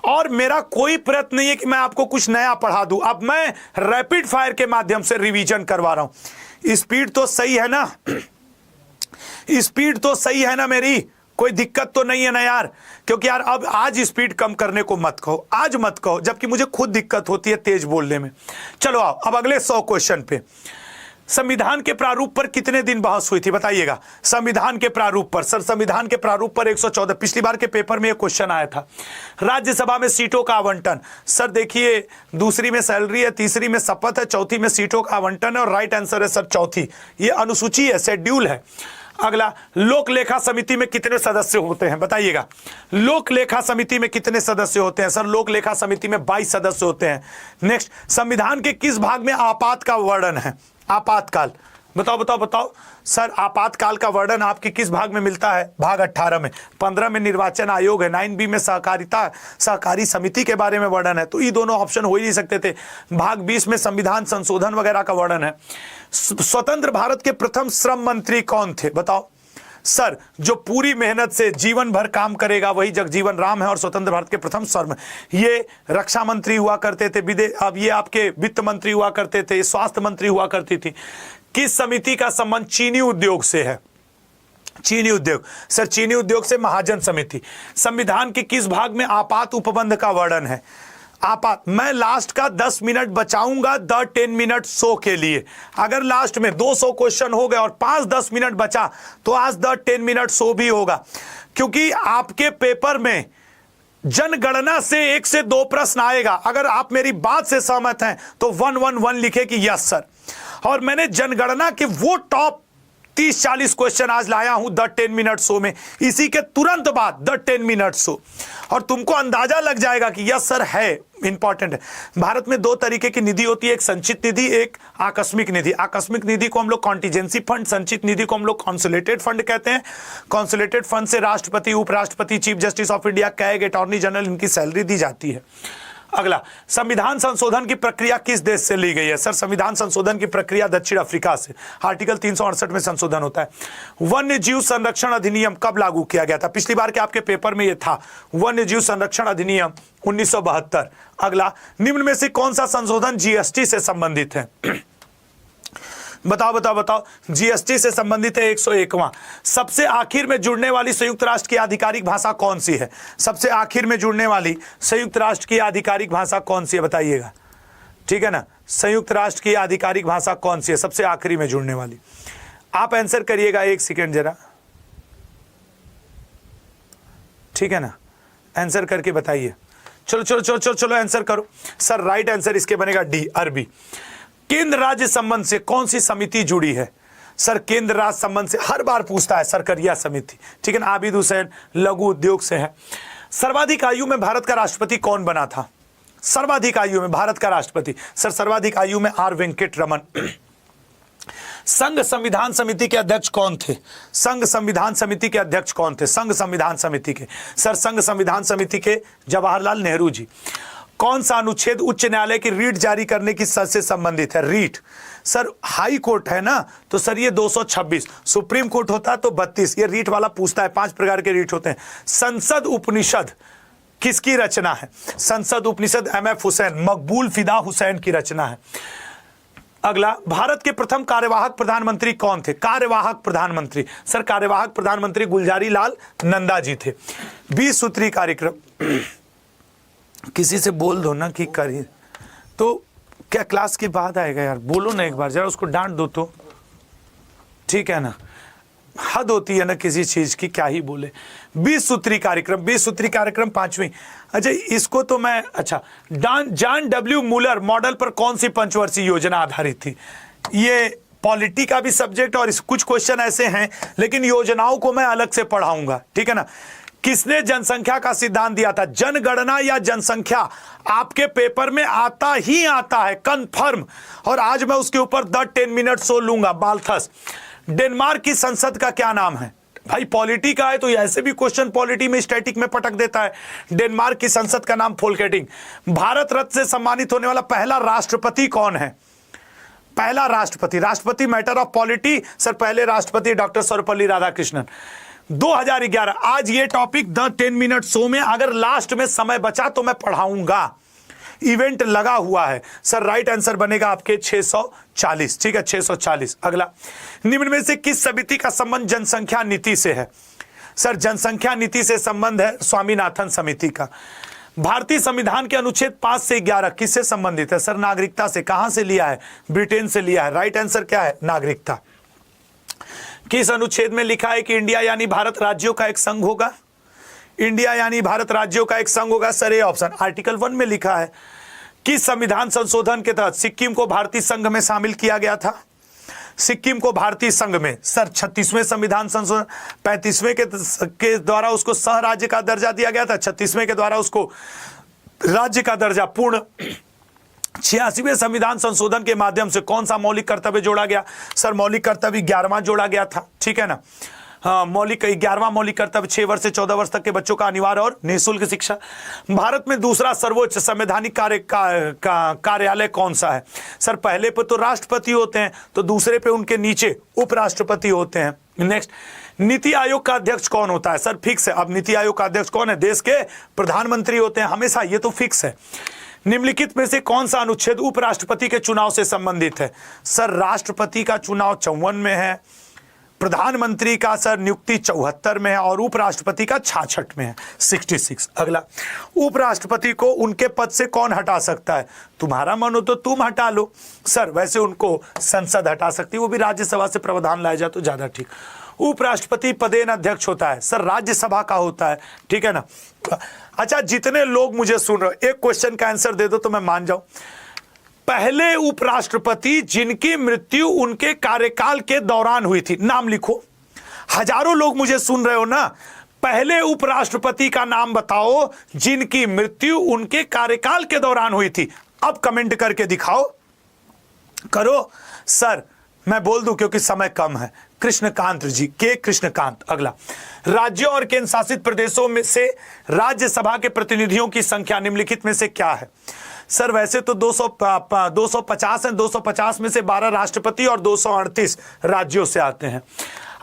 और मेरा कोई प्रयत्न नहीं है कि मैं आपको कुछ नया पढ़ा दूं। अब मैं रैपिड फायर के माध्यम से रिवीजन करवा रहा हूं। स्पीड तो सही है ना, स्पीड तो सही है ना मेरी, कोई दिक्कत तो नहीं है ना यार? क्योंकि यार अब आज स्पीड कम करने को मत कहो, आज मत कहो, जबकि मुझे खुद दिक्कत होती है तेज बोलने में। चलो आओ अब अगले 100 क्वेश्चन पे। संविधान के प्रारूप पर कितने दिन बहस हुई थी बताइएगा? संविधान के प्रारूप पर, सर संविधान के प्रारूप पर 114। पिछली बार के पेपर में एक क्वेश्चन आया था। राज्यसभा में सीटों का आवंटन, सर देखिए दूसरी में सैलरी है, तीसरी में शपथ है, चौथी में सीटों का आवंटन है और राइट आंसर है सर चौथी। ये अनुसूची है, शेड्यूल है। अगला, लोक लेखा समिति में कितने सदस्य होते हैं बताइएगा? लोक लेखा समिति में कितने सदस्य होते हैं? सर लोक लेखा समिति में 22 सदस्य होते हैं। नेक्स्ट, संविधान के किस भाग में आपात का वर्णन है? आपातकाल, बताओ बताओ बताओ सर, आपातकाल का वर्णन आपके किस भाग में मिलता है? भाग 18 में। 15 में निर्वाचन आयोग है, 9B में सहकारी समिति के बारे में वर्णन है। तो ये दोनों ऑप्शन हो ही नहीं सकते थे। भाग 20 में संविधान संशोधन वगैरह का वर्णन है। स्वतंत्र भारत के प्रथम श्रम मंत्री कौन थे बताओ? सर जो पूरी मेहनत से जीवन भर काम करेगा वही जगजीवन राम है और स्वतंत्र भारत के प्रथम श्रम, ये रक्षा मंत्री हुआ करते थे, अब ये आपके वित्त मंत्री हुआ करते थे, स्वास्थ्य मंत्री हुआ करती थी। किस समिति का संबंध चीनी उद्योग से है? चीनी उद्योग, सर चीनी उद्योग से महाजन समिति। संविधान के किस भाग में आपात उपबंध का वर्णन है? आपात, मैं लास्ट का 10 मिनट बचाऊंगा द 10 मिनट शो के लिए। अगर लास्ट में 200 क्वेश्चन हो गए और 5-10 मिनट बचा तो आज द 10 मिनट शो भी होगा, क्योंकि आपके पेपर में जनगणना से 1 से 2 प्रश्न आएगा। अगर आप मेरी बात से सहमत हैं तो 111 लिखे कि यस सर। और मैंने जनगणना के वो टॉप 30-40 क्वेश्चन आज लाया हूं द 10 मिनट शो में, इसी के तुरंत बाद द 10 मिनट शो, और तुमको अंदाजा लग जाएगा कि यस सर है, इंपॉर्टेंट है। भारत में 2 तरीके की निधि होती है, एक संचित निधि, एक आकस्मिक निधि। आकस्मिक निधि को हम लोग कॉन्टीजेंसी फंड, संचित निधि को हम लोग कॉन्सोलेटेड फंड कहते हैं। कॉन्सोलेटेड फंड से राष्ट्रपति, उपराष्ट्रपति, chief justice of India, CAG, attorney general, इनकी सैलरी दी जाती है। अगला, संविधान संशोधन की प्रक्रिया किस देश से ली गई है? सर संविधान संशोधन की प्रक्रिया दक्षिण अफ्रीका से। आर्टिकल 368 में संशोधन होता है। वन्य जीव संरक्षण अधिनियम कब लागू किया गया था? पिछली बार के आपके पेपर में यह था, वन्य जीव संरक्षण अधिनियम 1972। अगला, निम्न में से कौन सा संशोधन जीएसटी से संबंधित है? बताओ बताओ बताओ, जीएसटी से संबंधित है 101वां। सबसे आखिर में जुड़ने वाली संयुक्त राष्ट्र की आधिकारिक भाषा कौन सी है? सबसे आखिर में जुड़ने वाली संयुक्त राष्ट्र की आधिकारिक भाषा कौन सी है बताइएगा? ठीक है ना, संयुक्त राष्ट्र की आधिकारिक भाषा कौन सी है सबसे आखिरी में जुड़ने वाली? आप आंसर करिएगा, 1 सेकेंड जरा, ठीक है ना, आंसर करके बताइए। चलो चलो चलो चलो चलो आंसर करो। सर राइट आंसर इसके बनेगा डी, अरबी। केंद्र राज्य संबंध से कौन सी समिति जुड़ी है? सर केंद्र राज्य संबंध से हर बार पूछता है, सरकरिया समिति, ठीक है ना। आबिद हुसैन लघु उद्योग से है। सर्वाधिक आयु में भारत का राष्ट्रपति कौन बना था? सर्वाधिक आयु में भारत का राष्ट्रपति, सर सर्वाधिक आयु में आर वेंकट रमन। संघ संविधान समिति के अध्यक्ष कौन थे? संघ संविधान समिति के अध्यक्ष कौन थे? संघ संविधान समिति के, सर संघ संविधान समिति के जवाहरलाल नेहरू जी। कौन सा अनुच्छेद उच्च न्यायालय की रीट जारी करने की शर्त से संबंधित है? रीट, सर हाई कोर्ट है ना, तो सर ये 226, सुप्रीम कोर्ट होता है तो 32, ये रीट वाला पूछता है। 5 प्रकार के रीट होते हैं। संसद उपनिषद किसकी रचना है? संसद उपनिषद MF हुसैन, मकबूल फिदा हुसैन की रचना है। अगला, भारत के प्रथम कार्यवाहक प्रधानमंत्री कौन थे? कार्यवाहक प्रधानमंत्री, सर कार्यवाहक प्रधानमंत्री गुलजारी लाल नंदा जी थे। 20 सूत्री कार्यक्रम किसी से बोल दो ना कि करिए, तो क्या क्लास के बाद आएगा यार? बोलो ना एक बार जरा, उसको डांट दो तो, ठीक है ना। हद होती है ना किसी चीज की, क्या ही बोले। 20 सूत्री कार्यक्रम, 20 सूत्री कार्यक्रम 5वीं। अच्छा इसको तो मैं, अच्छा जॉन W मूलर मॉडल पर कौन सी पंचवर्षीय योजना आधारित थी? ये पॉलिटी का भी सब्जेक्ट और कुछ क्वेश्चन ऐसे हैं, लेकिन योजनाओं को मैं अलग से पढ़ाऊंगा, ठीक है ना। किसने जनसंख्या का सिद्धांत दिया था? जनगणना या जनसंख्या आपके पेपर में आता ही आता है, कंफर्म। और आज मैं उसके ऊपर द 10 मिनट शो लूंगा। बाल्थस। डेनमार्क की संसद का क्या नाम है? भाई पॉलिटी का है तो ऐसे भी क्वेश्चन पॉलिटी में स्टैटिक में पटक देता है। डेनमार्क की संसद का नाम फोल्केटिंग। भारत रत्न से सम्मानित होने वाला पहला राष्ट्रपति कौन है? पहला राष्ट्रपति, राष्ट्रपति मैटर ऑफ पॉलिटी, सर पहले राष्ट्रपति डॉक्टर सर्वपल्ली राधाकृष्णन। 2011। आज ये टॉपिक द 10 मिनट शो में अगर लास्ट में समय बचा तो मैं पढ़ाऊंगा, इवेंट लगा हुआ है। सर राइट आंसर बनेगा आपके 640, ठीक है 640। अगला, निम्न में से किस समिति का संबंध जनसंख्या नीति से है? सर जनसंख्या नीति से संबंध है स्वामीनाथन समिति का। भारतीय संविधान के अनुच्छेद 5 से 11 किससे संबंधित है? सर नागरिकता से। कहां से लिया है? ब्रिटेन से लिया है। राइट आंसर क्या है? नागरिकता। किस अनुच्छेद में लिखा है कि इंडिया यानी भारत राज्यों का एक संघ होगा? इंडिया यानी भारत राज्यों का एक संघ होगा। सर ए ऑप्शन आर्टिकल 1 में लिखा है। किस संविधान संशोधन के तहत सिक्किम को भारतीय संघ में शामिल किया गया था? सिक्किम को भारतीय संघ में सर 36वें संविधान संशोधन, 35वें के द्वारा उसको सह राज्य का दर्जा दिया गया था, 36वें के द्वारा उसको राज्य का दर्जा पूर्ण, 86वें संविधान संशोधन के माध्यम से कौन सा मौलिक कर्तव्य जोड़ा गया? सर मौलिक कर्तव्य 11वां जोड़ा गया था, ठीक है ना। हाँ, मौलिक 11वां मौलिक कर्तव्य 6 वर्ष से 14 वर्ष तक के बच्चों का अनिवार्य और निःशुल्क शिक्षा। भारत में दूसरा सर्वोच्च संवैधानिक कार्यालय कौन सा है? सर पहले पे तो राष्ट्रपति होते हैं, तो दूसरे पे उनके नीचे उपराष्ट्रपति होते हैं। नेक्स्ट, नीति आयोग का अध्यक्ष कौन होता है? सर फिक्स है। अब नीति आयोग का अध्यक्ष कौन है? देश के प्रधानमंत्री होते हैं हमेशा, ये तो फिक्स है। निम्नलिखित में से कौन सा अनुच्छेद उपराष्ट्रपति के चुनाव से संबंधित है? सर राष्ट्रपति का चुनाव 54 में है, प्रधानमंत्री का सर नियुक्ति 74 में है और उपराष्ट्रपति का 66 में है, 66। अगला, उपराष्ट्रपति को उनके पद से कौन हटा सकता है? तुम्हारा मन हो तो तुम हटा लो। सर वैसे उनको संसद हटा सकती है, वो भी राज्यसभा से प्रावधान लाया जाए तो ज्यादा ठीक। उपराष्ट्रपति पदेन अध्यक्ष होता है, सर राज्यसभा का होता है, ठीक है ना। अच्छा जितने लोग मुझे सुन रहे हो, एक क्वेश्चन का आंसर दे दो तो मैं मान जाऊं। पहले उपराष्ट्रपति जिनकी मृत्यु उनके कार्यकाल के दौरान हुई थी, नाम लिखो। हजारों लोग मुझे सुन रहे हो ना, पहले उपराष्ट्रपति का नाम बताओ जिनकी मृत्यु उनके कार्यकाल के दौरान हुई थी। अब कमेंट करके दिखाओ, करो। सर मैं बोल दूं क्योंकि समय कम है, कृष्णकांत जी, के कृष्णकांत। अगला, राज्यों और केंद्र शासित प्रदेशों में से राज्यसभा के प्रतिनिधियों की संख्या निम्नलिखित में से क्या है? सर वैसे तो 250 है, 250 में से 12 राष्ट्रपति और 238 राज्यों से आते हैं।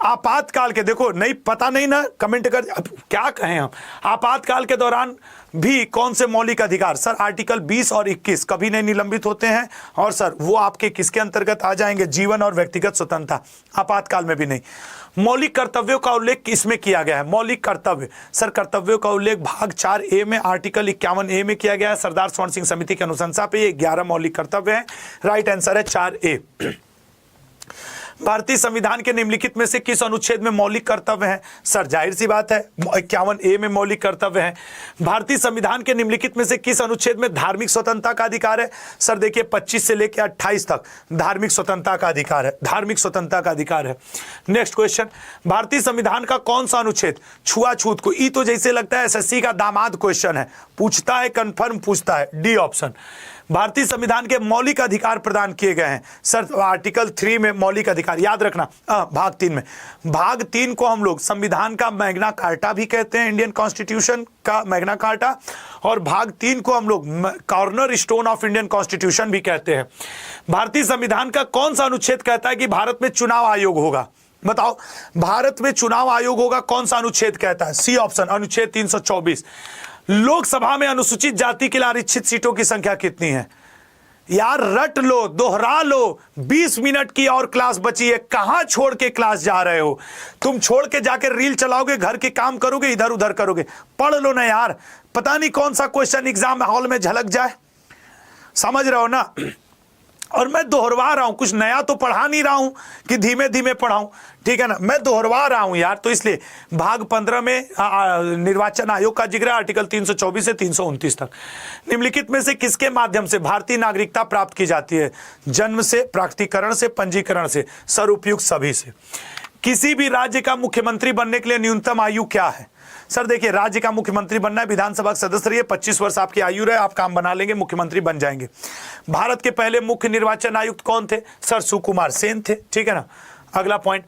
आपातकाल के, देखो नहीं पता नहीं ना, कमेंट कर। अब क्या कहें हम, आपातकाल के दौरान भी कौन से मौलिक अधिकार? सर आर्टिकल 20 और 21 कभी नहीं निलंबित होते हैं, और सर वो आपके किसके अंतर्गत आ जाएंगे? जीवन और व्यक्तिगत स्वतंत्रता, आपातकाल में भी नहीं। मौलिक कर्तव्यों का उल्लेख इसमें किया गया है, मौलिक कर्तव्य। सर कर्तव्यों का उल्लेख भाग 4A में आर्टिकल 51A में किया गया है। सरदार स्वर्ण सिंह समिति की अनुशंसा पे ये 11 मौलिक कर्तव्य हैं। राइट आंसर है 4A। भारतीय संविधान के निम्नलिखित में से किस अनुच्छेद में मौलिक कर्तव्य हैं? सर जाहिर सी बात है 51A में मौलिक कर्तव्य है। भारतीय संविधान के निम्नलिखित में से किस अनुच्छेद में धार्मिक स्वतंत्रता का अधिकार है? सर देखिए 25 से लेकर 28 तक धार्मिक स्वतंत्रता का अधिकार है, धार्मिक स्वतंत्रता का अधिकार है। नेक्स्ट क्वेश्चन, भारतीय संविधान का कौन सा अनुच्छेद छुआछूत को, ई तो जैसे लगता है SSC का दामाद क्वेश्चन है, पूछता है कंफर्म पूछता है, डी ऑप्शन। भारतीय संविधान के मौलिक अधिकार प्रदान किए गए हैं। सर आर्टिकल 3 में मौलिक अधिकार, याद रखना भाग 3 में। भाग 3 को हम लोग संविधान का मैग्ना कार्टा भी कहते हैं, इंडियन कॉन्स्टिट्यूशन का मैग्ना कार्टा, और भाग 3 को हम लोग corner stone of Indian constitution भी कहते हैं। भारतीय संविधान का कौन सा अनुच्छेद कहता है कि भारत में चुनाव आयोग होगा? बताओ, भारत में चुनाव आयोग होगा, कौन सा अनुच्छेद कहता है? सी ऑप्शन, अनुच्छेद 324। लोकसभा में अनुसूचित जाति के लिए आरक्षित सीटों की संख्या कितनी है? यार रट लो, दोहरा लो, 20 मिनट की और क्लास बची है। कहां छोड़ के क्लास जा रहे हो? तुम छोड़ के जाके रील चलाओगे, घर के काम करोगे, इधर उधर करोगे। पढ़ लो ना यार, पता नहीं कौन सा क्वेश्चन एग्जाम हॉल में झलक जाए, समझ रहे हो ना। और मैं दोहरवा रहा हूं, कुछ नया तो पढ़ा नहीं रहा हूं कि धीमे धीमे पढ़ाऊं, ठीक है ना, मैं दोहरवा रहा हूं यार। तो इसलिए भाग 15 में निर्वाचन आयोग का जिक्र है, आर्टिकल 324 से 329 तक। निम्नलिखित में से किसके माध्यम से भारतीय नागरिकता प्राप्त की जाती है? जन्म से, प्राक्तिकरण से, पंजीकरण से? सर उपयुक्त सभी से। किसी भी राज्य का मुख्यमंत्री बनने के लिए न्यूनतम आयु क्या है? सर देखिए, राज्य का मुख्यमंत्री बनना है, विधानसभा सदस्य रहिए, 25 वर्ष आपकी आयु रहे, आप काम बना लेंगे, मुख्यमंत्री बन जाएंगे। भारत के पहले मुख्य निर्वाचन आयुक्त कौन थे? सर सुकुमार सेन थे, ठीक है ना। अगला पॉइंट,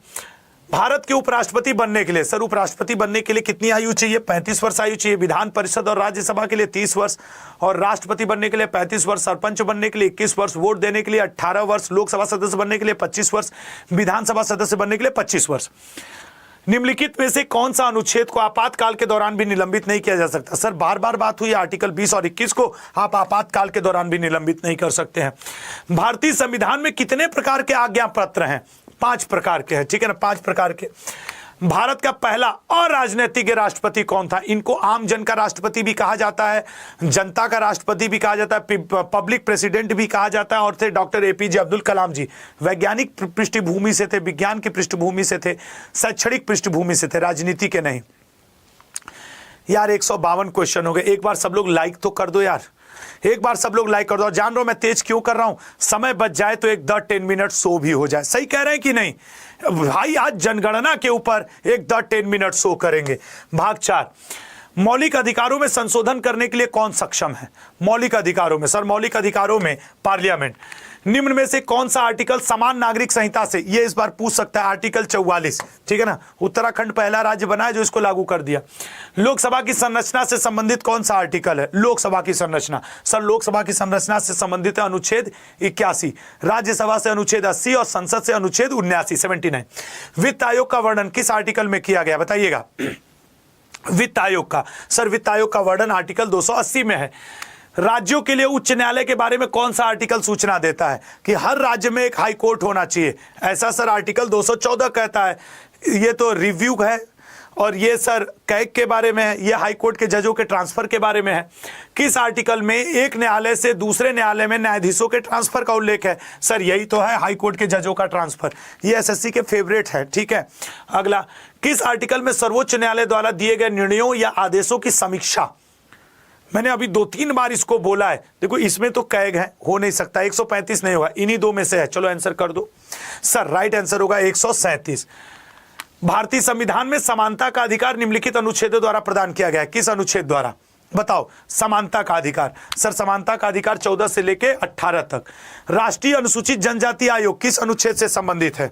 भारत के उपराष्ट्रपति बनने के लिए, सर उपराष्ट्रपति बनने के लिए कितनी आयु चाहिए? 35 वर्ष आयु चाहिए। विधान परिषद और राज्यसभा के लिए 30 वर्ष, और राष्ट्रपति बनने के लिए 35 वर्ष, सरपंच बनने के लिए 21 वर्ष, वोट देने के लिए 18 वर्ष, लोकसभा सदस्य बनने के लिए 25 वर्ष, विधानसभा सदस्य बनने के लिए 25 वर्ष। निम्नलिखित में से कौन सा अनुच्छेद को आपातकाल के दौरान भी निलंबित नहीं किया जा सकता? सर बार बार बात हुई आर्टिकल 20 और 21 को आप आपातकाल के दौरान भी निलंबित नहीं कर सकते हैं। भारतीय संविधान में कितने प्रकार के आज्ञा पत्र हैं? 5 प्रकार के हैं, ठीक है ना, 5 प्रकार के। भारत का पहला अराजनीतिक राष्ट्रपति कौन था? इनको आम जन का राष्ट्रपति भी कहा जाता है, जनता का राष्ट्रपति भी कहा जाता है, पब्लिक प्रेसिडेंट भी कहा जाता है, और थे डॉक्टर एपीजे अब्दुल कलाम जी। वैज्ञानिक पृष्ठभूमि से थे, विज्ञान की पृष्ठभूमि से थे, शैक्षणिक पृष्ठभूमि से थे, राजनीति के नहीं। यार 152 क्वेश्चन हो गए, एक बार सब लोग लाइक तो कर दो यार, एक बार सब लोग लाइक कर दो। जान रहा हूं मैं तेज क्यों कर रहा हूं, समय बच जाए तो एक 10 मिनट शो भी हो जाए। सही कह रहे हैं कि नहीं भाई? आज जनगणना के ऊपर एक 10 मिनट शो करेंगे। भाग 4, मौलिक अधिकारों में संशोधन करने के लिए कौन सक्षम है? मौलिक अधिकारों में, सर मौलिक अधिकारों में पार्लियामेंट। निम्न में से कौन सा आर्टिकल समान नागरिक संहिता से, ये इस बार पूछ सकता है, आर्टिकल 44, ठीक है ना। उत्तराखंड पहला राज्य बना है जो इसको लागू कर दिया। लोकसभा की संरचना से संबंधित कौन सा आर्टिकल है? लोकसभा की संरचना, सर लोकसभा की संरचना से संबंधित है अनुच्छेद 81, राज्यसभा से अनुच्छेद 80 और संसद से अनुच्छेद 79। वित्त आयोग का वर्णन किस आर्टिकल में किया गया बताइएगा? वित्त आयोग का, सर वित्त आयोग का वर्णन आर्टिकल 280 में है। राज्यों के लिए उच्च न्यायालय के बारे में कौन सा आर्टिकल सूचना देता है कि हर राज्य में एक हाई कोर्ट होना चाहिए? ऐसा सर आर्टिकल 214 कहता है। ये तो रिव्यू है, और ये सर कैग के बारे में है, ये हाई कोर्ट के जजों के ट्रांसफर के बारे में है। किस आर्टिकल में एक न्यायालय से दूसरे न्यायालय में न्यायाधीशों के ट्रांसफर का उल्लेख है? सर यही तो है, हाई कोर्ट के जजों का ट्रांसफर। ये एसएससी के फेवरेट है, ठीक है। अगला, किस आर्टिकल में सर्वोच्च न्यायालय द्वारा दिए गए निर्णयों या आदेशों की समीक्षा? मैंने अभी 2-3 बार इसको बोला है। देखो इसमें तो कैग है, हो नहीं सकता, 135 नहीं होगा, इन्हीं 2 में से है। चलो आंसर कर दो सर, राइट आंसर होगा 137। भारतीय संविधान में समानता का अधिकार निम्नलिखित अनुच्छेदों द्वारा प्रदान किया गया है। किस अनुच्छेद द्वारा बताओ? समानता का अधिकार, सर समानता का अधिकार 14 से लेके 18 तक। राष्ट्रीय अनुसूचित जनजाति आयोग किस अनुच्छेद से संबंधित है?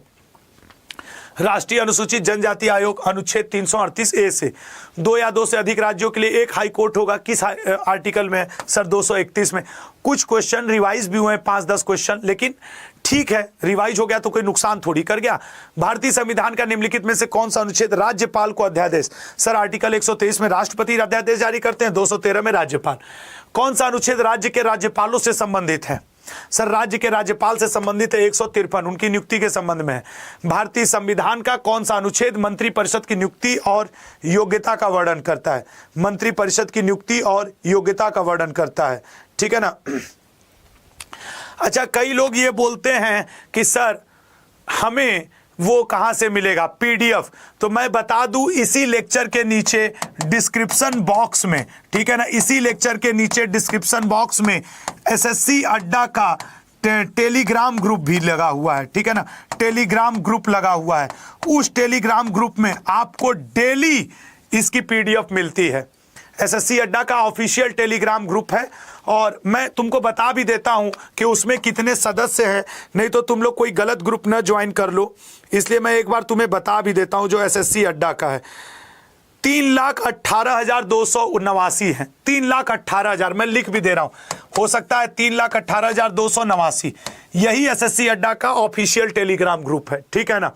राष्ट्रीय अनुसूचित जनजाति आयोग अनुच्छेद 338A से। 2 या 2 से अधिक राज्यों के लिए एक हाई कोर्ट होगा, किस आर्टिकल में? सर 231 में। कुछ क्वेश्चन रिवाइज भी हुए हैं, 5-10 क्वेश्चन, लेकिन ठीक है, रिवाइज हो गया तो कोई नुकसान थोड़ी कर गया। भारतीय संविधान का निम्नलिखित में से कौन सा अनुच्छेद राज्यपाल को अध्यादेश? सर आर्टिकल 123 में राष्ट्रपति अध्यादेश जारी करते हैं, 213 में राज्यपाल। कौन सा अनुच्छेद राज्य के राज्यपालों से संबंधित है? सर राज्य के राज्यपाल से संबंधित है, 153 उनकी नियुक्ति के संबंध में है। भारतीय संविधान का कौन सा अनुच्छेद मंत्रिपरिषद की नियुक्ति और योग्यता का वर्णन करता है? मंत्रिपरिषद की नियुक्ति और योग्यता का वर्णन करता है, ठीक है ना। अच्छा, कई लोग ये बोलते हैं कि सर हमें वो कहां से मिलेगा पीडीएफ, तो मैं बता दूं इसी लेक्चर के नीचे डिस्क्रिप्शन बॉक्स में, ठीक है ना, इसी लेक्चर के नीचे डिस्क्रिप्शन बॉक्स में एसएससी अड्डा का टेलीग्राम ग्रुप भी लगा हुआ है, ठीक है ना, टेलीग्राम ग्रुप लगा हुआ है। उस टेलीग्राम ग्रुप में आपको डेली इसकी पीडीएफ मिलती है। एसएससी अड्डा का ऑफिशियल टेलीग्राम ग्रुप है, और मैं तुमको बता भी देता हूं कि उसमें कितने सदस्य हैं, नहीं तो तुम लोग कोई गलत ग्रुप न ज्वाइन कर लो, इसलिए मैं एक बार तुम्हें बता भी देता हूं जो एसएससी अड्डा का है। 3,18,289 है, 3,18,000, मैं लिख भी दे रहा हूं, हो सकता है 3,18,289 यही एसएससी अड्डा का ऑफिशियल टेलीग्राम ग्रुप है, ठीक है ना।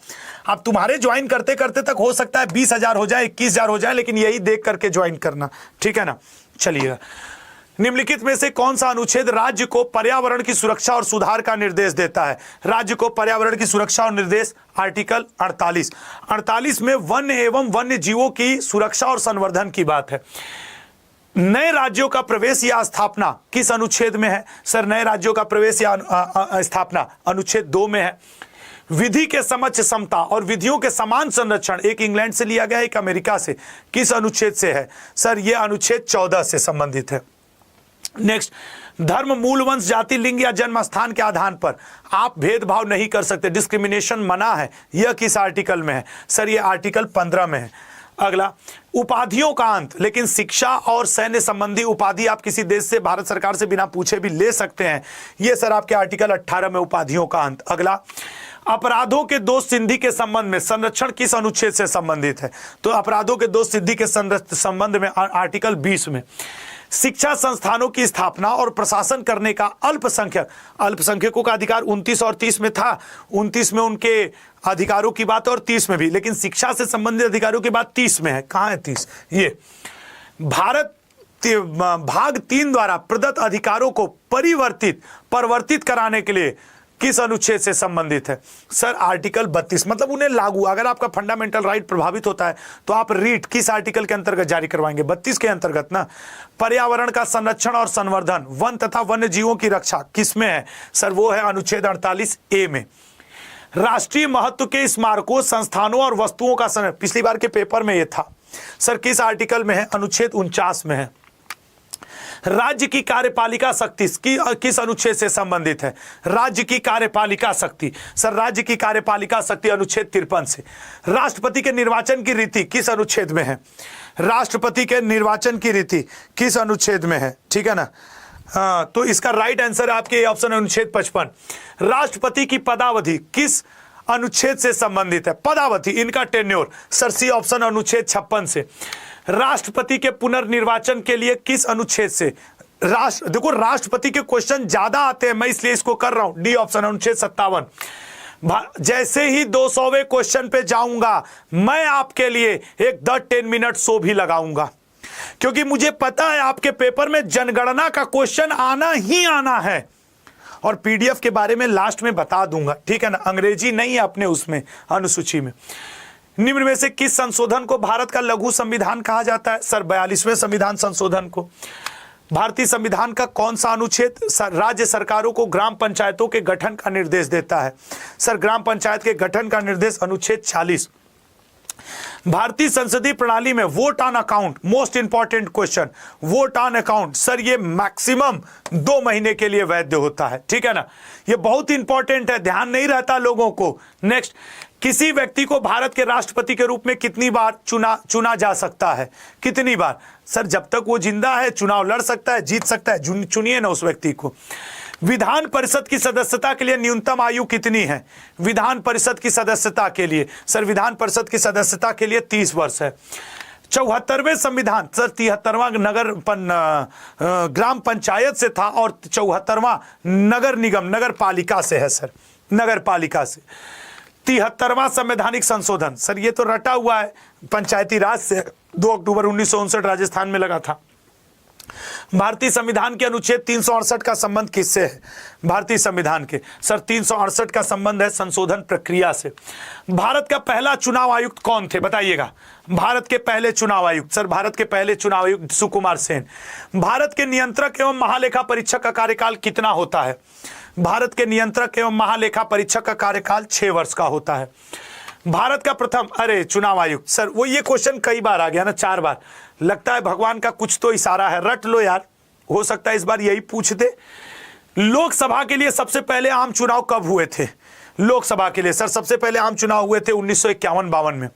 अब तुम्हारे ज्वाइन करते करते तक हो सकता है 20,000 हो जाए, 21,000 हो जाए, लेकिन यही देख करके ज्वाइन करना, ठीक है ना। चलिए, निम्नलिखित में से कौन सा अनुच्छेद राज्य को पर्यावरण की सुरक्षा और सुधार का निर्देश देता है? राज्य को पर्यावरण की सुरक्षा और निर्देश, आर्टिकल 48 में वन्य एवं वन्य जीवों की सुरक्षा और संवर्धन की बात है। नए राज्यों का प्रवेश या स्थापना किस अनुच्छेद में है? सर नए राज्यों का प्रवेश या स्थापना अनुच्छेद 2 में है। विधि के समक्ष समता और विधियों के समान संरक्षण, एक इंग्लैंड से लिया गया, एक अमेरिका से, किस अनुच्छेद से है? सर यह अनुच्छेद 14 से संबंधित है। नेक्स्ट, धर्म, मूल वंश, जाति, लिंग या जन्म स्थान के आधार पर आप भेदभाव नहीं कर सकते, डिस्क्रिमिनेशन मना है, यह किस आर्टिकल में है? सर यह आर्टिकल 15 में है। अगला, उपाधियों का अंत, लेकिन शिक्षा और सैन्य संबंधी उपाधि आप किसी देश से, भारत सरकार से बिना पूछे भी ले सकते हैं, यह सर आपके आर्टिकल 18 में उपाधियों का अंत। अगला, अपराधों के दोष सिद्धि के संबंध में संरक्षण किस अनुच्छेद से संबंधित है? तो अपराधों के दोष सिद्धि के संबंध में आर्टिकल 20 में। शिक्षा संस्थानों की स्थापना और प्रशासन करने का अल्पसंख्यकों का अधिकार 29 और 30 में था। 29 में उनके अधिकारों की बात और 30 में भी, लेकिन शिक्षा से संबंधित अधिकारों की बात 30 में है। कहां है 30? ये भारत भाग 3 द्वारा प्रदत्त अधिकारों को परिवर्तित कराने के लिए किस अनुच्छेद से संबंधित है? सर आर्टिकल 32, मतलब उन्हें लागू, अगर आपका फंडामेंटल राइट प्रभावित होता है तो आप रीट किस आर्टिकल के अंतर्गत जारी करवाएंगे? 32 के अंतर्गत ना। पर्यावरण का संरक्षण और संवर्धन, वन तथा वन्य जीवों की रक्षा किसमें है? सर वो है अनुच्छेद 48A में। राष्ट्रीय महत्व के स्मारकों, संस्थानों और वस्तुओं का संरक्षण, पिछली बार के पेपर में यह था सर, किस आर्टिकल में है? अनुच्छेद 49 में है। राज्य की कार्यपालिका शक्ति किस अनुच्छेद से संबंधित है? राज्य की कार्यपालिका शक्ति, सर राज्य की कार्यपालिका शक्ति अनुच्छेद 53 से। राष्ट्रपति के निर्वाचन की रीति किस अनुच्छेद में है? राष्ट्रपति के निर्वाचन की रीति किस अनुच्छेद में है? ठीक है ना। तो इसका राइट आंसर आपके ऑप्शन अनुच्छेद 55। राष्ट्रपति की पदावधि किस अनुच्छेद से संबंधित है? पदावधि, इनका टेन्योर, सर सी ऑप्शन अनुच्छेद 56 से। राष्ट्रपति के पुनर्निर्वाचन के लिए किस अनुच्छेद से? देखो राष्ट्रपति के क्वेश्चन ज्यादा आते हैं, मैं इसलिए इसको कर रहा हूं। डी ऑप्शन अनुच्छेद 57। जैसे ही 200वें क्वेश्चन पे जाऊंगा मैं आपके लिए एक 10 मिनट शो भी लगाऊंगा, क्योंकि मुझे पता है आपके पेपर में जनगणना का क्वेश्चन आना ही आना है। और पीडीएफ के बारे में लास्ट में बता दूंगा, ठीक है ना। अंग्रेजी नहीं है अपने उसमें अनुसूची में। निम्न में से किस संशोधन को भारत का लघु संविधान कहा जाता है? सर 42वें संविधान संशोधन को। भारतीय संविधान का कौन सा अनुच्छेद राज्य सरकारों को ग्राम पंचायतों के गठन का निर्देश देता है? सर ग्राम पंचायत के गठन का निर्देश अनुच्छेद 40। भारतीय संसदीय प्रणाली में vote on account, most important question, vote on account, sir ये मैक्सिमम 2 महीने के लिए वैध होता है, ठीक है ना। ये बहुत इंपॉर्टेंट है, ध्यान नहीं रहता लोगों को। नेक्स्ट, किसी व्यक्ति को भारत के राष्ट्रपति के रूप में कितनी बार चुना जा सकता है? कितनी बार? सर जब तक वो जिंदा है चुनाव लड़ सकता है, जीत सकता है, चुनिए ना उस व्यक्ति को। विधान परिषद की सदस्यता के लिए न्यूनतम आयु कितनी है? विधान परिषद की सदस्यता के लिए, सर विधान परिषद की सदस्यता के लिए 30 वर्ष है। 74वें संविधान, सर 73वां ग्राम पंचायत से था और 74वां नगर निगम नगर पालिका से है। सर नगर पालिका से। 73वां संवैधानिक संशोधन, सर ये तो रटा हुआ है पंचायती राज से, 2 अक्टूबर 1959 राजस्थान में लगा था। भारतीय संविधान के अनुच्छेद 368 का संबंध किससे है? भारतीय संविधान के, सर 368 का संबंध है संशोधन प्रक्रिया से। भारत का पहला चुनाव आयुक्त कौन थे? बताइएगा। भारत के पहले चुनाव आयुक्त, सर भारत के पहले चुनाव आयुक्त सुकुमार सेन। भारत के नियंत्रक एवं महालेखा परीक्षक का कार्यकाल कितना होता है? भारत के नियंत्रक एवं महालेखा परीक्षक का कार्यकाल 6 वर्ष का होता है। भारत का प्रथम चुनाव आयुक्त, सर वो ये क्वेश्चन कई बार आ गया ना, 4 बार। लगता है भगवान का कुछ तो इशारा है, रट लो यार, हो सकता है इस बार यही पूछ दे। लोकसभा के लिए सबसे पहले आम चुनाव कब हुए थे? लोकसभा के लिए सर सबसे पहले आम चुनाव हुए थे 1951-52 में।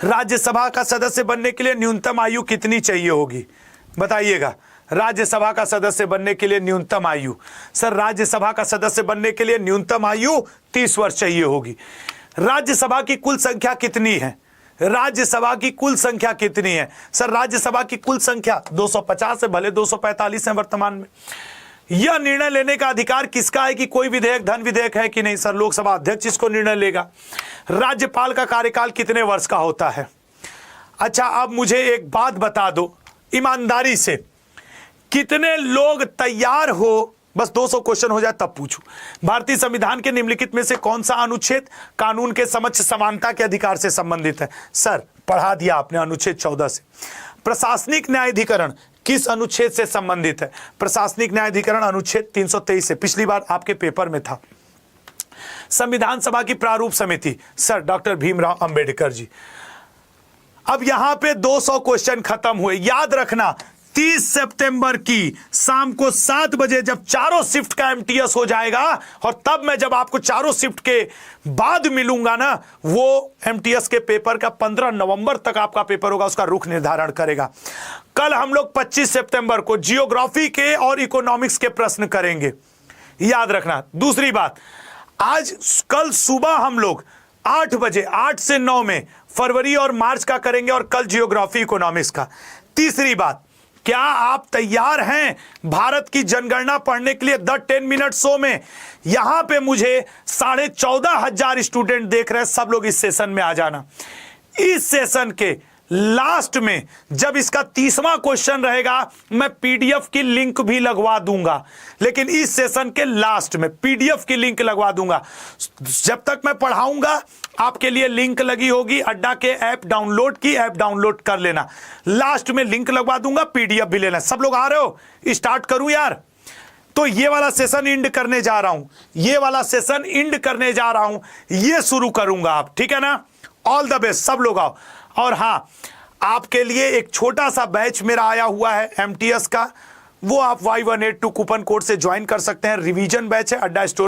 राज्यसभा का सदस्य बनने के लिए न्यूनतम आयु कितनी चाहिए होगी? बताइएगा। राज्यसभा का सदस्य बनने के लिए न्यूनतम आयु, सर राज्यसभा का सदस्य बनने के लिए न्यूनतम आयु 30 वर्ष चाहिए होगी। राज्यसभा की कुल संख्या कितनी है? राज्यसभा की कुल संख्या कितनी है? सर राज्यसभा की कुल संख्या 250 है, भले 245 है वर्तमान में। यह निर्णय लेने का अधिकार किसका है कि कोई विधेयक धन विधेयक है कि नहीं? सर लोकसभा अध्यक्ष इसको निर्णय लेगा। राज्यपाल का कार्यकाल कितने वर्ष का होता है? अच्छा अब मुझे एक बात बता दो ईमानदारी से, कितने लोग तैयार हो, बस 200 क्वेश्चन हो जाए तब पूछूं। भारतीय संविधान के निम्नलिखित में से कौन सा अनुच्छेद कानून के समक्ष समानता के अधिकार से संबंधित है? सर पढ़ा दिया आपने, अनुच्छेद 14 से। प्रशासनिक न्यायाधिकरण किस अनुच्छेद से संबंधित है? प्रशासनिक न्यायाधिकरण अनुच्छेद 323 से, पिछली बार आपके पेपर में था। संविधान सभा की प्रारूप समिति, सर डॉक्टर भीमराव अंबेडकर जी। अब यहां पे 200 क्वेश्चन खत्म हुए। याद रखना 30 सितंबर की शाम को 7 बजे जब चारों शिफ्ट का एमटीएस हो जाएगा, और तब मैं जब आपको चारों शिफ्ट के बाद मिलूंगा ना, वो एमटीएस के पेपर का 15 नवंबर तक आपका पेपर होगा, उसका रुख निर्धारण करेगा। कल हम लोग 25 सितंबर को जियोग्राफी के और इकोनॉमिक्स के प्रश्न करेंगे, याद रखना। दूसरी बात, कल सुबह हम लोग 8 बजे 8 से 9 में फरवरी और मार्च का करेंगे, और कल जियोग्राफी इकोनॉमिक्स का। तीसरी बात, क्या आप तैयार हैं भारत की जनगणना पढ़ने के लिए द 10 मिनट शो में? यहां पे मुझे 14,500 स्टूडेंट देख रहे हैं। सब लोग इस सेशन में आ जाना। इस सेशन के लास्ट में जब इसका 30वां क्वेश्चन रहेगा, मैं पीडीएफ की लिंक भी लगवा दूंगा। लेकिन इस सेशन के लास्ट में पीडीएफ की लिंक लगवा दूंगा। जब तक मैं पढ़ाऊंगा आपके लिए लिंक लगी होगी, अड्डा के ऐप डाउनलोड की, ऐप डाउनलोड कर लेना। लास्ट में लिंक लगवा दूंगा, पीडीएफ भी लेना। सब लोग आ रहे हो? स्टार्ट करूं यार? तो ये वाला सेशन इंड करने जा रहा हूं, ये वाला सेशन इंड करने जा रहा हूं, ये शुरू करूंगा आप, ठीक है ना? ऑल द बेस्ट, सब लोग आओ। और हां, आपके लिए एक छोटा सा बैच मेरा आया हुआ है एमटीएस का, वो आप Y182 कूपन कोड से ज्वाइन कर सकते हैं। रिवीजन बैच है, अड्डा स्टोर